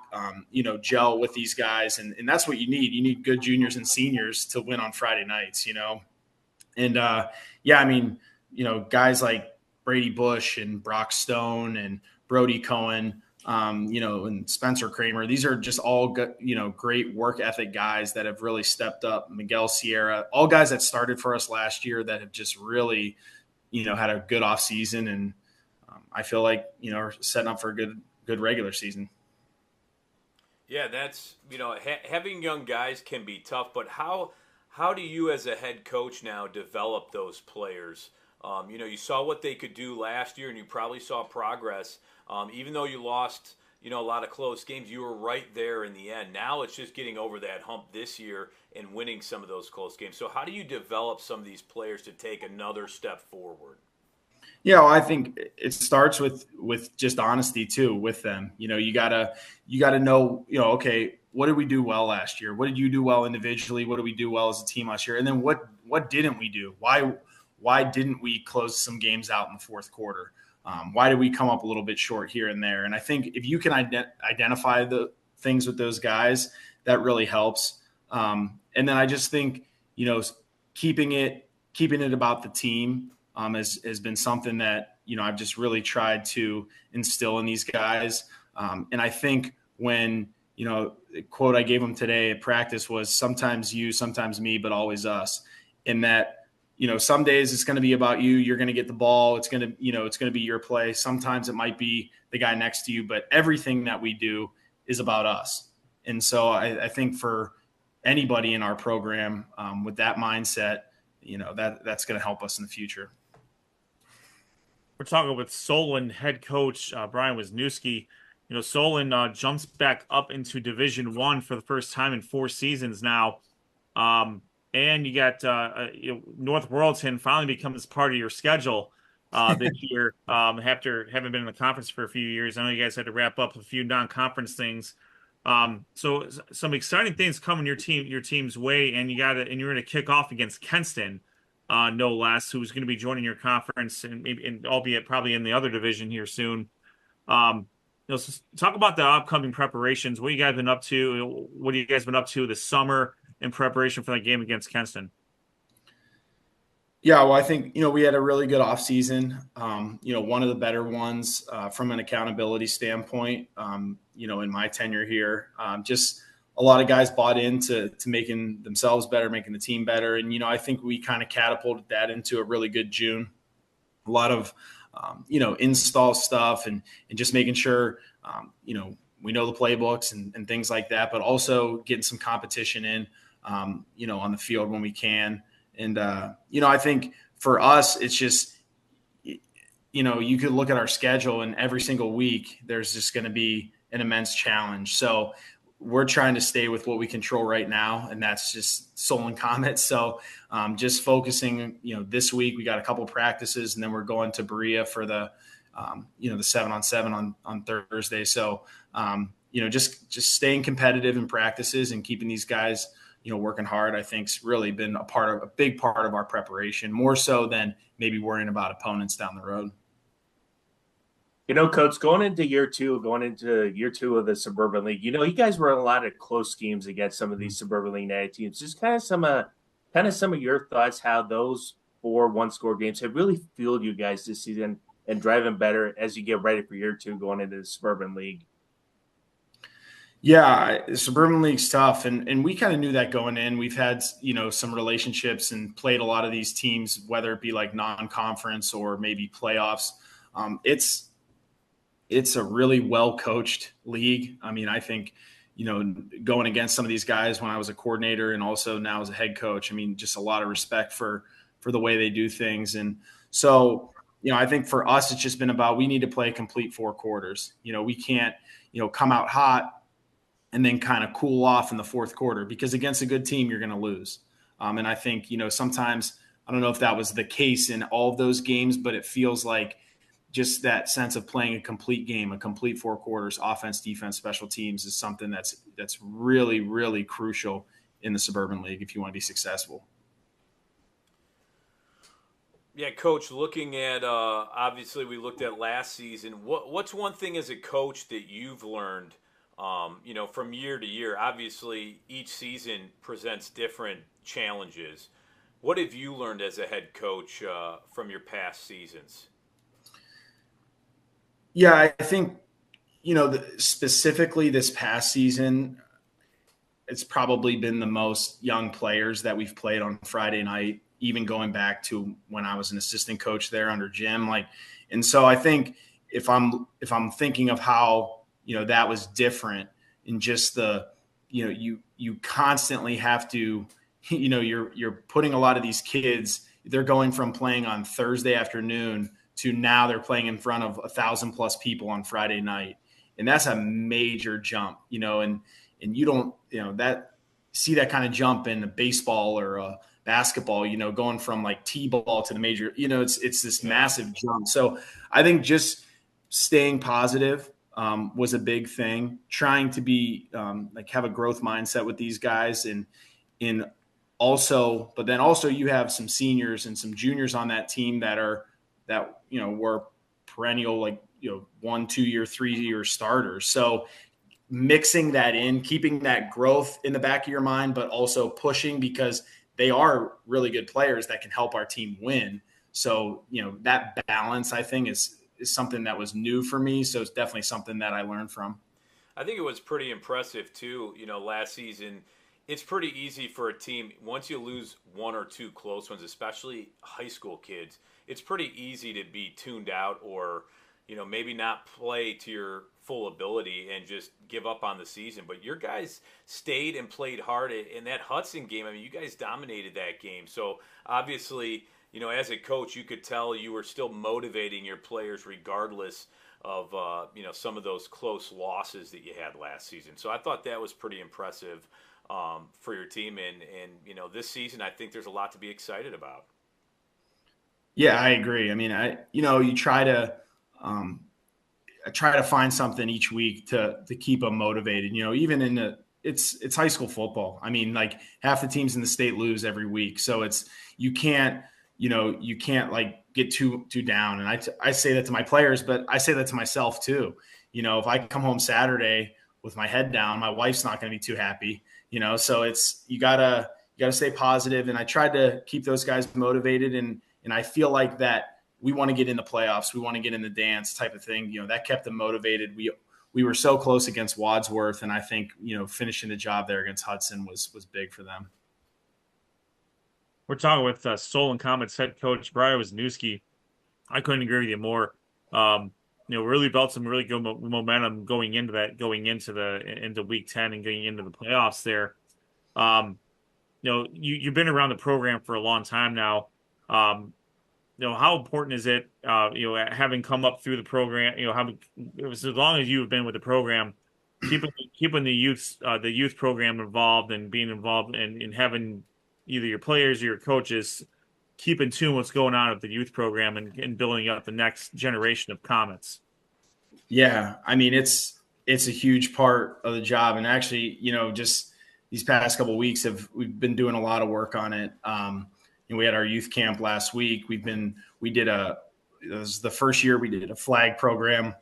gel with these guys. And that's what you need. You need good juniors and seniors to win on Friday nights, And I mean, guys like Brady Bush and Brock Stone and Brody Cohen, and Spencer Kramer, these are just all good, great work ethic guys that have really stepped up. Miguel Sierra, all guys that started for us last year that have just really, had a good off season. And I feel like, are setting up for a good regular season. Yeah, that's, having young guys can be tough, but how do you as a head coach now develop those players? You saw what they could do last year, and you probably saw progress. Even though you lost, a lot of close games, you were right there in the end. Now it's just getting over that hump this year and winning some of those close games. So how do you develop some of these players to take another step forward? Yeah, well, I think it starts with just honesty too with them. You gotta know, okay, what did we do well last year? What did you do well individually? What did we do well as a team last year? And then what didn't we do? Why didn't we close some games out in the fourth quarter? Why did we come up a little bit short here and there? And I think if you can identify the things with those guys, that really helps. And then I just think, keeping it about the team has been something that, I've just really tried to instill in these guys. And I think when, the quote I gave them today at practice was sometimes you, sometimes me, but always us. In that, some days it's going to be about you. You're going to get the ball. It's going to be your play. Sometimes it might be the guy next to you, but everything that we do is about us. And so I think for anybody in our program with that mindset, that's going to help us in the future. We're talking with Solon head coach Brian Wisniewski. Solon jumps back up into Division One for the first time in 4 seasons now. And you got North Worldton finally becomes part of your schedule this year after having been in the conference for a few years. I know you guys had to wrap up a few non-conference things. So some exciting things coming your team's way, and you're going to kick off against Kenston, no less, who's going to be joining your conference, and albeit probably in the other division here soon. So talk about the upcoming preparations. What you guys been up to? What have you guys been up to this summer in preparation for that game against Kenston? Yeah, well, I think, we had a really good offseason, one of the better ones from an accountability standpoint, in my tenure here. Just a lot of guys bought into making themselves better, making the team better. And, I think we kind of catapulted that into a really good June. A lot of, install stuff and just making sure, we know the playbooks and things like that, but also getting some competition in, on the field when we can. And, I think for us, it's just, you could look at our schedule and every single week, there's just going to be an immense challenge. So we're trying to stay with what we control right now, and that's just Solon Comets. So just focusing, this week we got a couple practices, and then we're going to Berea for the 7-on-7 on Thursday. So, just staying competitive in practices and keeping these guys working hard, I think, has really been a big part of our preparation, more so than maybe worrying about opponents down the road. Coach, going into year two of the Suburban League, you guys were in a lot of close games against some of these Suburban League United teams. Just kind of some of your thoughts, how those 4 one-score games have really fueled you guys this season and driving better as you get ready for year two going into the Suburban League. Yeah, the Suburban League's tough, and we kind of knew that going in. We've had, some relationships and played a lot of these teams, whether it be like non-conference or maybe playoffs. It's a really well-coached league. I mean, I think, going against some of these guys when I was a coordinator and also now as a head coach, I mean, just a lot of respect for the way they do things. And so, I think for us, it's just been about, we need to play a complete 4 quarters. We can't, come out hot and then kind of cool off in the fourth quarter, because against a good team, you're going to lose. And I think, sometimes, I don't know if that was the case in all of those games, but it feels like just that sense of playing a complete game, a complete 4 quarters, offense, defense, special teams, is something that's really, really crucial in the Suburban League if you want to be successful. Yeah, Coach, looking at, obviously we looked at last season. What's one thing as a coach that you've learned, from year to year? Obviously, each season presents different challenges. What have you learned as a head coach from your past seasons? Yeah, I think, specifically this past season, it's probably been the most young players that we've played on Friday night, even going back to when I was an assistant coach there under Jim. And so I think if I'm thinking of how, that was different in just the, you constantly have to, you're putting a lot of these kids, they're going from playing on Thursday afternoon to now they're playing in front of 1,000+ people on Friday night. And that's a major jump, and you don't, see that kind of jump in a baseball or a basketball, going from like T-ball to the major, it's this massive jump. So I think just staying positive was a big thing, trying to be have a growth mindset with these guys. But then also you have some seniors and some juniors on that team that were perennial, 1, 2 year, 3 year starters. So mixing that in, keeping that growth in the back of your mind, but also pushing, because they are really good players that can help our team win. So, that balance, I think, is something that was new for me. So it's definitely something that I learned from. I think it was pretty impressive too. Last season, it's pretty easy for a team, once you lose 1 or 2 close ones, especially high school kids, it's pretty easy to be tuned out or, maybe not play to your full ability and just give up on the season. But your guys stayed and played hard in that Hudson game. I mean, you guys dominated that game. So obviously, as a coach, you could tell you were still motivating your players regardless of, some of those close losses that you had last season. So I thought that was pretty impressive for your team. And this season, I think there's a lot to be excited about. Yeah, I agree. I mean, you try to, I try to find something each week to keep them motivated. Even it's high school football. I mean, like half the teams in the state lose every week, so you can't like get too down. And I say that to my players, but I say that to myself too. If I come home Saturday with my head down, my wife's not going to be too happy. So you gotta stay positive. And I tried to keep those guys motivated, and I feel like that we want to get in the playoffs. We want to get in the dance type of thing. That kept them motivated. We were so close against Wadsworth, and I think, finishing the job there against Hudson was big for them. We're talking with Solon Comets head coach Berea-Midpark. I couldn't agree with you more. Really built some really good momentum going into week 10 and getting into the playoffs there. You've been around the program for a long time now. How important is it, having come up through the program, as long as you've been with the program, keeping the youth program involved and being involved and having either your players or your coaches keep in tune what's going on with the youth program and building up the next generation of Comets? Yeah, I mean, it's a huge part of the job. And actually, just these past couple of weeks we've been doing a lot of work on it. We had our youth camp last week. It was the first year we did a flag program.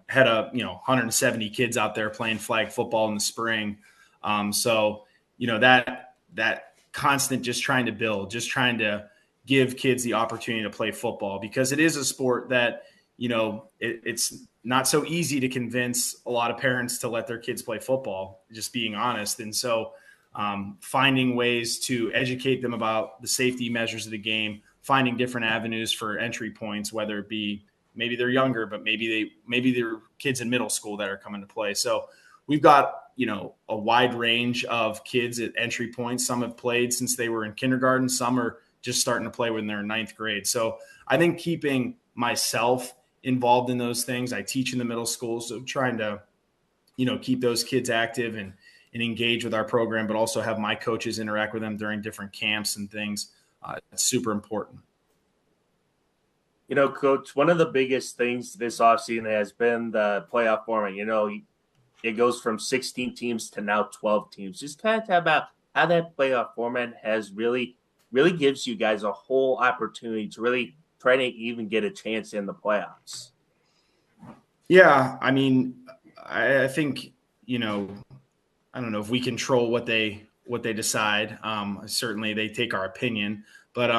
Had 170 kids out there playing flag football in the spring. So that constant, just trying to build, just trying to give kids the opportunity to play football, because it is a sport that, it's not so easy to convince a lot of parents to let their kids play football, just being honest. And so finding ways to educate them about the safety measures of the game, finding different avenues for entry points, whether it be maybe they're younger, but maybe they're kids in middle school that are coming to play. So we've got, a wide range of kids at entry points. Some have played since they were in kindergarten. Some are just starting to play when they're in ninth grade. So I think keeping myself involved in those things, I teach in the middle school. So trying to, keep those kids active and engage with our program, but also have my coaches interact with them during different camps and things. It's super important. Coach, one of the biggest things this offseason has been the playoff format. It goes from 16 teams to now 12 teams. Just kind of talk about how that playoff format has really gives you guys a whole opportunity to really try to even get a chance in the playoffs. Yeah, I mean, I think, I don't know if we control what they decide. Certainly they take our opinion, but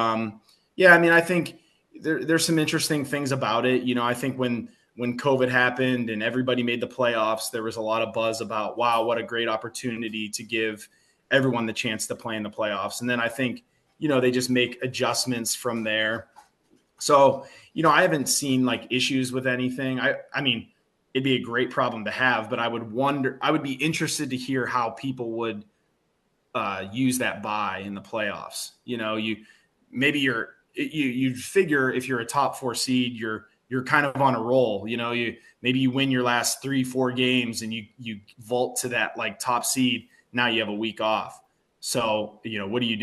yeah, I mean, I think there's some interesting things about it. I think when COVID happened and everybody made the playoffs, there was a lot of buzz about, wow, what a great opportunity to give everyone the chance to play in the playoffs. And then I think, they just make adjustments from there. So, I haven't seen like issues with anything. I mean, it'd be a great problem to have, but I would be interested to hear how people would use that bye in the playoffs. You'd figure if you're a top 4 seed, you're kind of on a roll. Maybe you win your last 3-4 games and you vault to that like top seed. Now you have a week off. So, what do?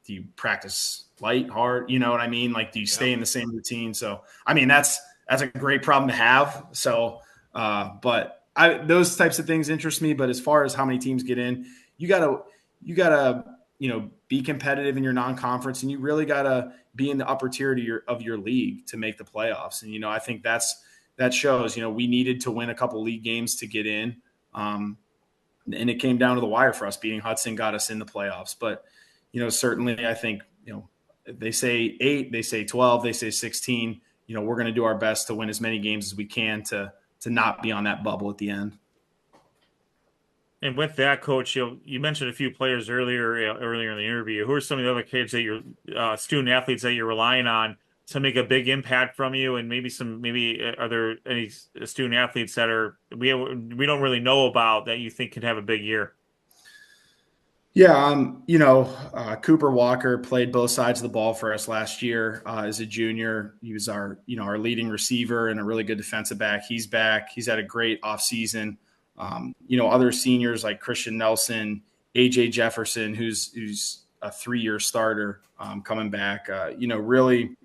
Do you practice light, hard? You know what I mean? Like, do you stay in the same routine? So, I mean, that's a great problem to have. So, but those types of things interest me. But as far as how many teams get in, you gotta, be competitive in your non-conference, and you really gotta be in the upper tier of your league to make the playoffs. And, I think that shows, we needed to win a couple league games to get in. And it came down to the wire for us. Beating Hudson got us in the playoffs. But, certainly I think, they say 8, they say 12, they say 16, we're going to do our best to win as many games as we can to not be on that bubble at the end. And with that, Coach, you mentioned a few players earlier in the interview. Who are some of the other kids that you're student athletes that you're relying on to make a big impact from you? And maybe are there any student athletes that we don't really know about that you think could have a big year? Yeah, Cooper Walker played both sides of the ball for us last year as a junior. He was our leading receiver and a really good defensive back. He's back. He's had a great offseason. Other seniors like Christian Nelson, AJ Jefferson, who's a 3-year starter coming back. Really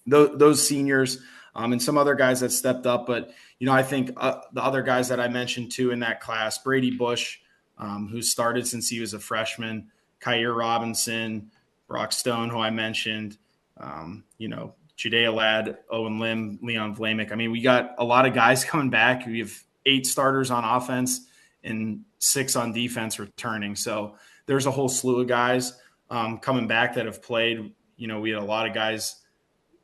those seniors and some other guys that stepped up. But, I think the other guys that I mentioned too in that class, Brady Bush, who started since he was a freshman, Kyer Robinson, Brock Stone, who I mentioned, Judea Ladd, Owen Lim, Leon Vlamick. I mean, we got a lot of guys coming back. We have 8 starters on offense and 6 on defense returning. So there's a whole slew of guys coming back that have played. We had a lot of guys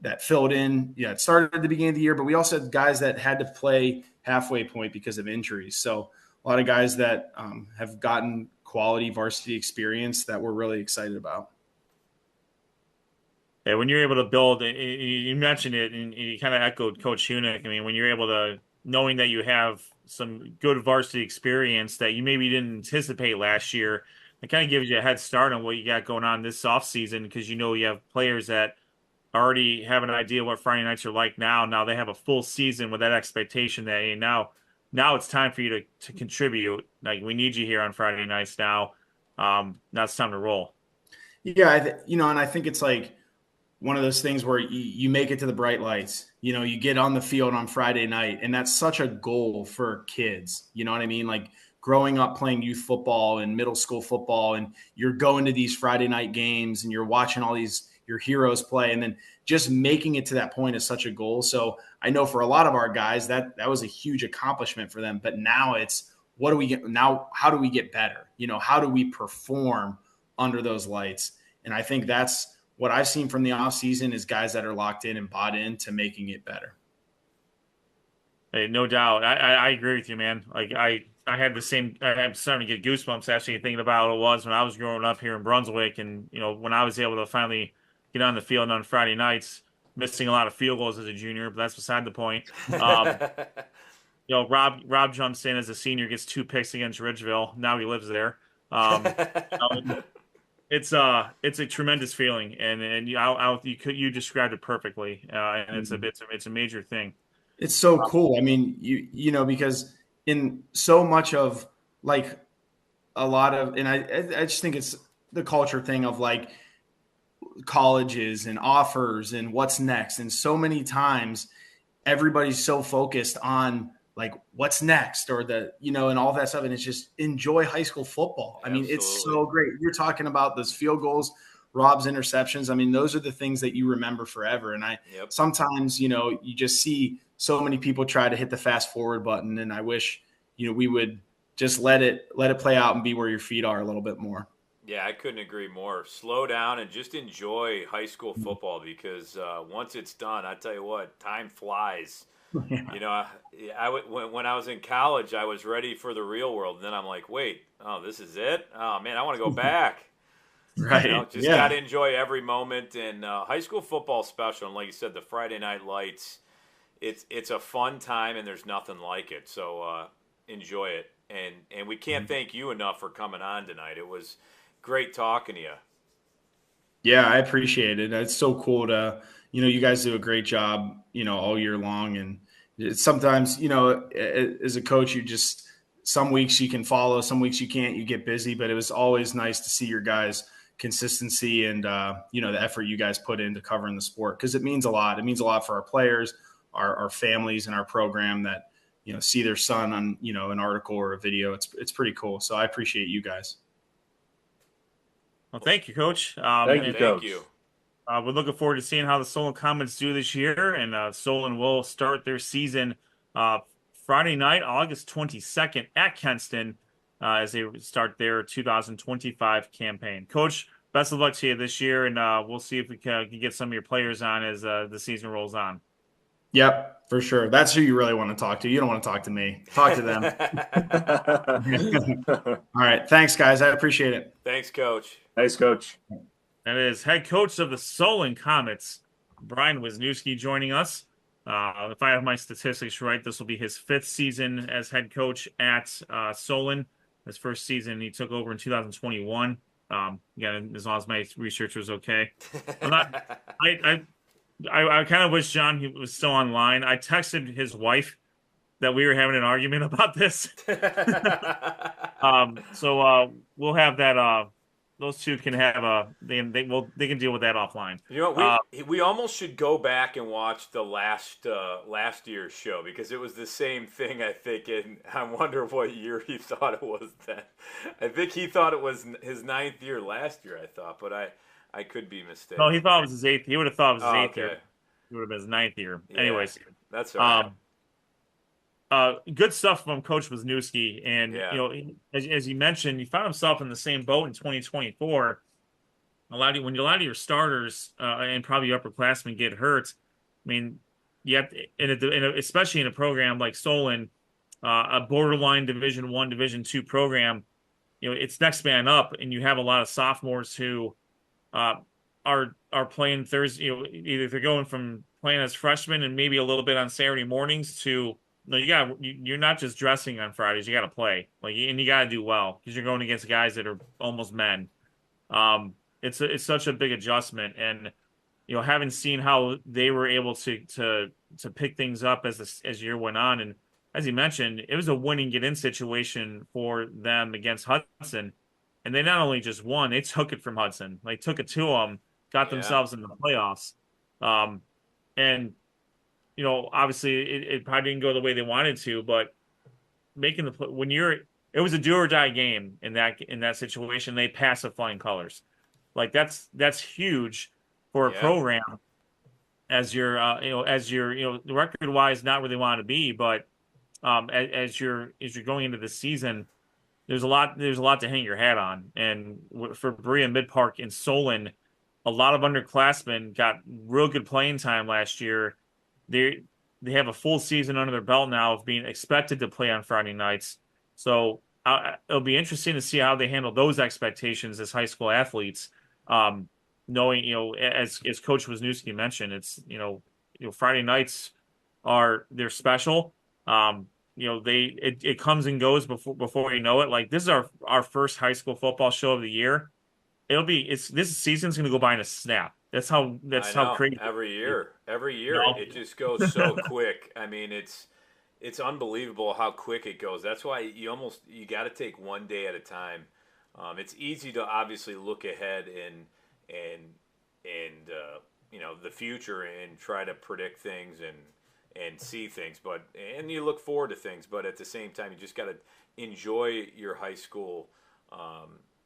that filled in. Yeah, it started at the beginning of the year, but we also had guys that had to play halfway point because of injuries. So a lot of guys that have gotten quality varsity experience that we're really excited about. Yeah, when you're able to build, you mentioned it, and you kind of echoed Coach Hunick. I mean, when you're able to, knowing that you have some good varsity experience that you maybe didn't anticipate last year, it kind of gives you a head start on what you got going on this offseason, because you have players that already have an idea what Friday nights are like now. Now they have a full season with that expectation that, hey, now it's time for you to contribute. Like, we need you here on Friday nights now. Now it's time to roll. Yeah, and I think it's like one of those things where you make it to the bright lights. You get on the field on Friday night, and that's such a goal for kids. You know what I mean? Like growing up playing youth football and middle school football, and you're going to these Friday night games and you're watching all these your heroes play, and then just making it to that point is such a goal. So I know for a lot of our guys that was a huge accomplishment for them. But now it's, what do we get now? How do we get better? How do we perform under those lights? And I think that's what I've seen from the offseason is guys that are locked in and bought into making it better. Hey, no doubt. I agree with you, man. Like I had the same. I'm starting to get goosebumps actually thinking about what it was when I was growing up here in Brunswick, and when I was able to finally get on the field on Friday nights, missing a lot of field goals as a junior, but that's beside the point. Rob jumps in as a senior, gets 2 picks against Ridgeville. Now he lives there. It's a tremendous feeling, and you described it perfectly, and it's a major thing. It's so cool. I mean, because in so much of like a lot of, and I just think it's the culture thing of like colleges and offers and what's next. And so many times everybody's so focused on like what's next or and all that stuff. And it's just enjoy high school football. I mean, it's so great. You're talking about those field goals, Rob's interceptions. I mean, those are the things that you remember forever. And sometimes, you just see so many people try to hit the fast forward button. And I wish, we would just let it play out and be where your feet are a little bit more. Yeah, I couldn't agree more. Slow down and just enjoy high school football, because once it's done, I tell you what, time flies. Yeah. When I was in college, I was ready for the real world. And then I'm like, wait, this is it? Oh, man, I want to go back. Right. Got to enjoy every moment. And high school football special, and like you said, the Friday night lights, it's a fun time, and there's nothing like it. So enjoy it. And we can't thank you enough for coming on tonight. It was great talking to you. Yeah, I appreciate it. It's so cool to, you guys do a great job, all year long. And it's sometimes, as a coach, some weeks you can follow, some weeks you can't, you get busy, but it was always nice to see your guys' consistency and, the effort you guys put into covering the sport, because it means a lot. It means a lot for our players, our families, and our program that, see their son on, an article or a video. It's pretty cool. So I appreciate you guys. Well, thank you, Coach. Thank you, Coach. We're looking forward to seeing how the Solon Comets do this year, and Solon will start their season Friday night, August 22nd at Kenston as they start their 2025 campaign. Coach, best of luck to you this year, and we'll see if we can get some of your players on as the season rolls on. Yep, for sure. That's who you really want to talk to. You don't want to talk to me. Talk to them. All right. Thanks, guys. I appreciate it. Thanks, Coach. Thanks, Coach. That is head coach of the Solon Comets, Brian Wisniewski, joining us. If I have my statistics right, this will be his 5th season as head coach at Solon. his first season. He took over in 2021. Again, as long as my research was okay. I'm not. I kind of wish John he was still online. I texted his wife that we were having an argument about this. So we'll have that. Those two can have they can deal with that offline. You know, we almost should go back and watch the last year's show because it was the same thing, I think, and I wonder what year he thought it was then. I think he thought it was his 9th year last year, I thought, but I could be mistaken. No, he thought it was his 8th. He would have thought it was his 8th year. It would have been his 9th year. Yeah, anyways, that's all right. Good stuff from Coach Wiznooki, and you know, as you mentioned, he found himself in the same boat in 2024. When a lot of your starters and probably your upperclassmen get hurt, I mean, you have to, especially in a program like Solon, a borderline Division I, Division II program, you know, it's next man up, and you have a lot of sophomores who are playing Thursday. You know, either they're going from playing as freshmen and maybe a little bit on Saturday mornings to no, you're not just dressing on Fridays. You got to play, and you got to do well because you're going against guys that are almost men. It's such a big adjustment, and you know, having seen how they were able to pick things up as year went on, and as you mentioned, it was a winning get in situation for them against Hudson, and they not only just won, they took it from Hudson, like took it to them, got themselves in the playoffs, and. You know, obviously it probably didn't go the way they wanted to, but making it was a do or die game in that situation. They pass with flying colors, like that's huge for a program as you're record wise not where they want to be, but as you're going into the season, there's a lot to hang your hat on, and for Berea-Midpark and Solon, a lot of underclassmen got real good playing time last year. They have a full season under their belt now of being expected to play on Friday nights. So it'll be interesting to see how they handle those expectations as high school athletes. Knowing, you know, as Coach Wiznooki mentioned, it's, you know, Friday nights they're special. You know, it comes and goes before you know it. Like this is our first high school football show of the year. This season's going to go by in a snap. That's how crazy. Every year, it just goes so quick. I mean, it's unbelievable how quick it goes. That's why you got to take one day at a time. It's easy to obviously look ahead and you know, the future and try to predict things and see things, and you look forward to things. But at the same time, you just got to enjoy your high school,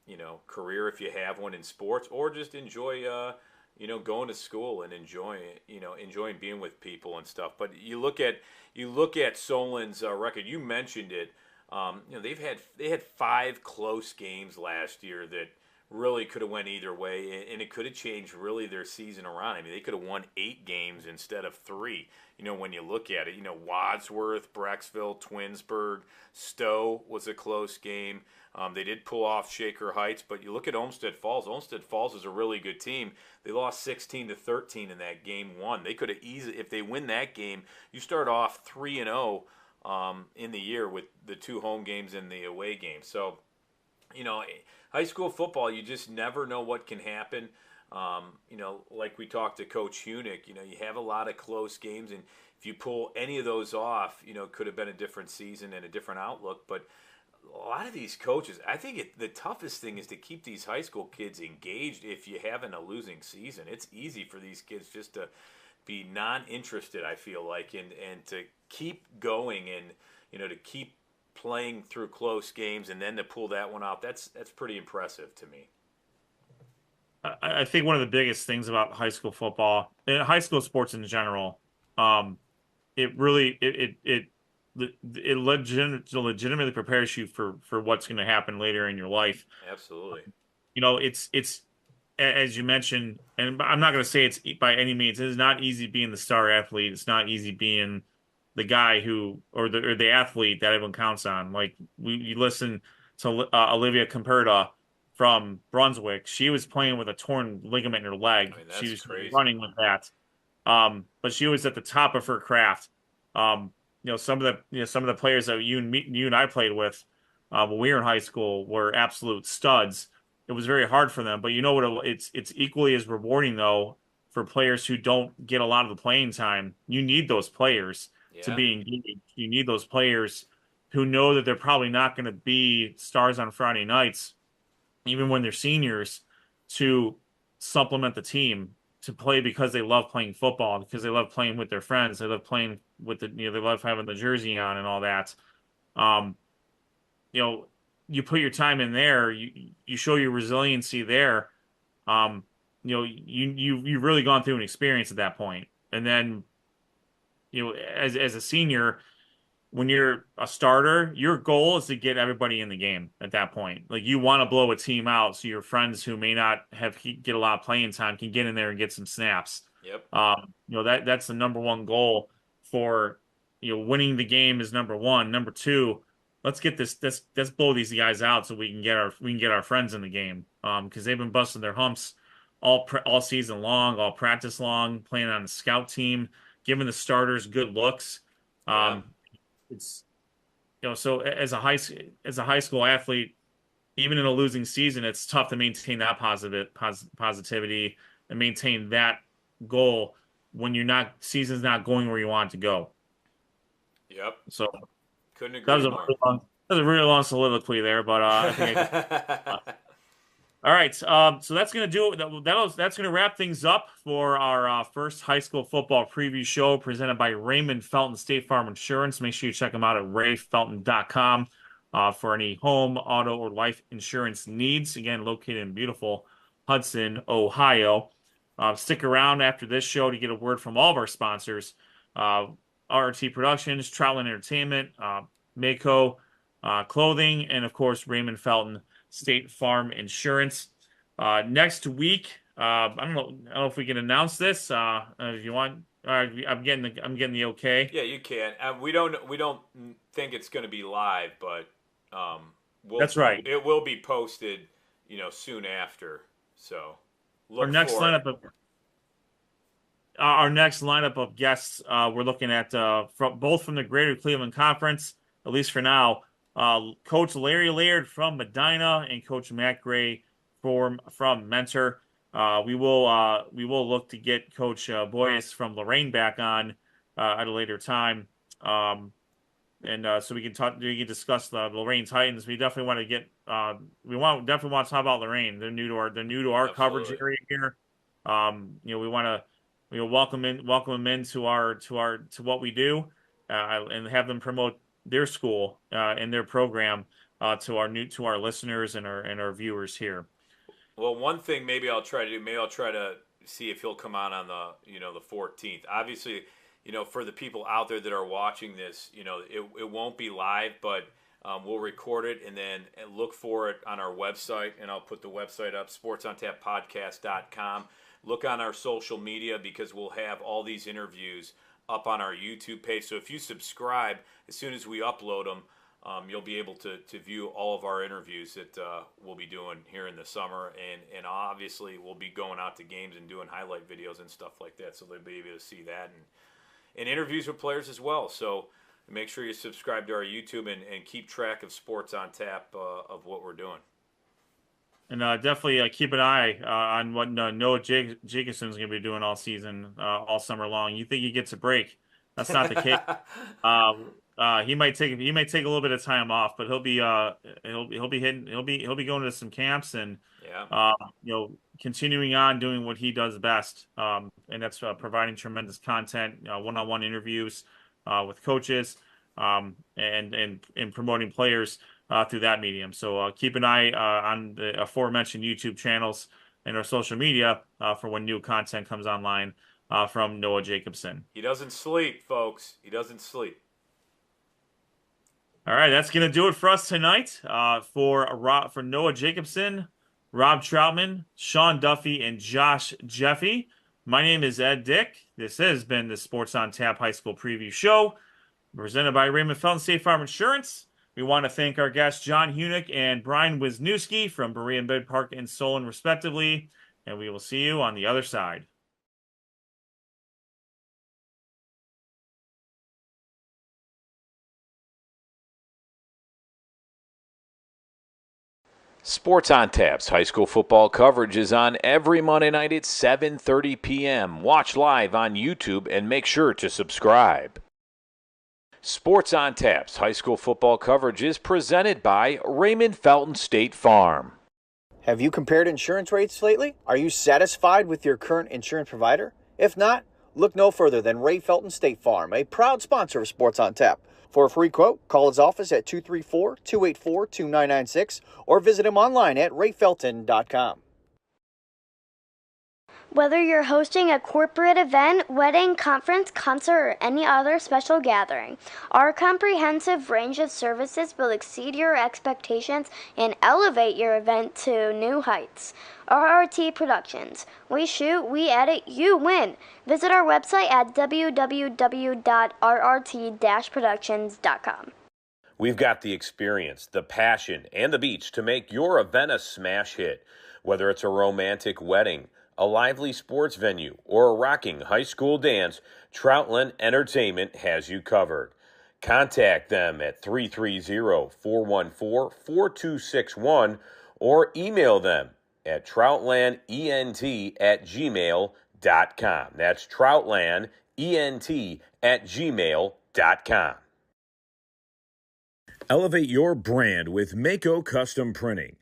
you know, career if you have one in sports, or just enjoy. You know, going to school and enjoying being with people and stuff. But you look at Solon's record. You mentioned it. You know, they had 5 close games last year that really could have went either way, and it could have changed really their season around. I mean, they could have won 8 games instead of 3. You know, when you look at it, you know, Wadsworth, Brecksville, Twinsburg, Stowe was a close game. They did pull off Shaker Heights, but you look at Olmsted Falls. Olmsted Falls is a really good team. They lost 16-13 in that game 1. They could have easily, if they win that game, you start off 3-0 in the year with the 2 home games and the away game. So, you know, high school football, you just never know what can happen. You know, like we talked to Coach Hunick, you know, you have a lot of close games, and if you pull any of those off, you know, it could have been a different season and a different outlook. But a lot of these coaches, I think the toughest thing is to keep these high school kids engaged if you having a losing season. It's easy for these kids just to be non-interested, I feel like, and to keep going and, you know, to keep playing through close games and then to pull that one out. That's pretty impressive to me. I think one of the biggest things about high school football and high school sports in general, it legitimately prepares you for what's going to happen later in your life. Absolutely. You know, it's as you mentioned, and I'm not going to say it's by any means. It is not easy being the star athlete. It's not easy being the guy or the athlete that everyone counts on. Like you listen to Olivia Camperta from Brunswick. She was playing with a torn ligament in her leg. I mean, she was crazy. Running with that. But she was at the top of her craft. You know, some of the players that you and I played with, when we were in high school were absolute studs. It was very hard for them, but you know what? It's equally as rewarding though for players who don't get a lot of the playing time. You need those players to Yeah. be engaged. You need those players who know that they're probably not going to be stars on Friday nights, even when they're seniors, to supplement the team to play because they love playing football, because they love playing with their friends, they love playing with they love having the jersey on and all that. Um, you know, you put your time in there, you show your resiliency there. Um, you've really gone through an experience at that point, and then as a senior, when you're a starter, your goal is to get everybody in the game at that point. Like you want to blow a team out so your friends who may not get a lot of playing time can get in there and get some snaps. Yep. That's the number one goal for winning the game is number one. Number two, let's get let's blow these guys out so we can get our friends in the game. Because they've been busting their humps all season long, all practice long, playing on the scout team, giving the starters good looks. Yeah. It's so as a high school athlete, even in a losing season, it's tough to maintain that positivity and maintain that goal when season's not going where you want it to go. Yep. So couldn't agree that was more. that was a really long soliloquy there, but I think all right. So that's gonna do it. That's gonna wrap things up for our first high school football preview show presented by Raymond Felton State Farm Insurance. Make sure you check them out at rayfelton.com for any home, auto, or life insurance needs. Again, located in beautiful Hudson, Ohio. Stick around after this show to get a word from all of our sponsors: RT Productions, Troutland Entertainment, Mako Clothing, and of course Raymond Felton State Farm Insurance. Next week, I don't know if we can announce this. If you want, I'm getting the okay. Yeah, you can. We don't think it's going to be live, but That's right. It will be posted, soon after. So look Our next for lineup of our next lineup of guests, we're looking at both from the Greater Cleveland Conference, at least for now. Coach Larry Laird from Medina and Coach Matt Gray from Mentor. We will look to get Coach Boyce from Lorain back on at a later time, so we can discuss the Lorain Titans. We definitely want to get definitely want to talk about Lorain. They're new to our coverage area here. We want to welcome them into to what we do, and have them promote their school and their program to our listeners and our viewers here. Well, one thing maybe I'll try to see if he'll come on the the 14th. Obviously, for the people out there that are watching this, it won't be live, but we'll record it and then look for it on our website, and I'll put the website up, sportsontappodcast.com. Look on our social media because we'll have all these interviews up on our YouTube page. So if you subscribe, as soon as we upload them, you'll be able to view all of our interviews that we'll be doing here in the summer. And obviously we'll be going out to games and doing highlight videos and stuff like that. So they'll be able to see that and interviews with players as well. So make sure you subscribe to our YouTube and keep track of Sports on Tap of what we're doing. And definitely keep an eye on what Noah Jacobson's going to be doing all season, all summer long. You think he gets a break? That's not the case. He might take a little bit of time off, but he'll be going to some camps and continuing on doing what he does best, and that's providing tremendous content, one-on-one interviews with coaches, and promoting players through that medium. So keep an eye on the aforementioned YouTube channels and our social media for when new content comes online from Noah Jacobson. He doesn't sleep, folks. He doesn't sleep. All right, that's going to do it for us tonight. For Noah Jacobson, Rob Troutman, Sean Duffy, and Josh Jeffy. My name is Ed Dick. This has been the Sports on Tap High School Preview Show, presented by Raymond Felton State Farm Insurance. We want to thank our guests John Hunek and Brian Wisniewski from Berea-Midpark and Solon, respectively, and we will see you on the other side. Sports on Tap's high school football coverage is on every Monday night at 7:30 p.m. Watch live on YouTube and make sure to subscribe. Sports on Tap's high school football coverage is presented by Raymond Felton State Farm. Have you compared insurance rates lately? Are you satisfied with your current insurance provider? If not, look no further than Ray Felton State Farm, a proud sponsor of Sports on Tap. For a free quote, call his office at 234-284-2996 or visit him online at rayfelton.com. Whether you're hosting a corporate event, wedding, conference, concert, or any other special gathering, our comprehensive range of services will exceed your expectations and elevate your event to new heights. RRT Productions. We shoot, we edit, you win. Visit our website at www.rrt-productions.com. We've got the experience, the passion, and the beach to make your event a smash hit. Whether it's a romantic wedding, a lively sports venue, or a rocking high school dance, Troutland Entertainment has you covered. Contact them at 330-414-4261 or email them at troutlandent@gmail.com. That's troutlandent@gmail.com. Elevate your brand with Mako Custom Printing.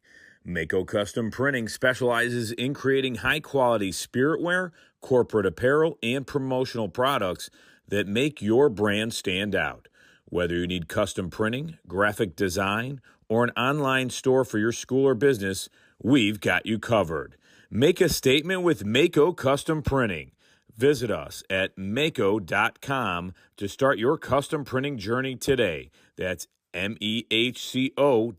Mako Custom Printing specializes in creating high-quality spiritware, corporate apparel, and promotional products that make your brand stand out. Whether you need custom printing, graphic design, or an online store for your school or business, we've got you covered. Make a statement with Mako Custom Printing. Visit us at mako.com to start your custom printing journey today. That's MEHCO.com.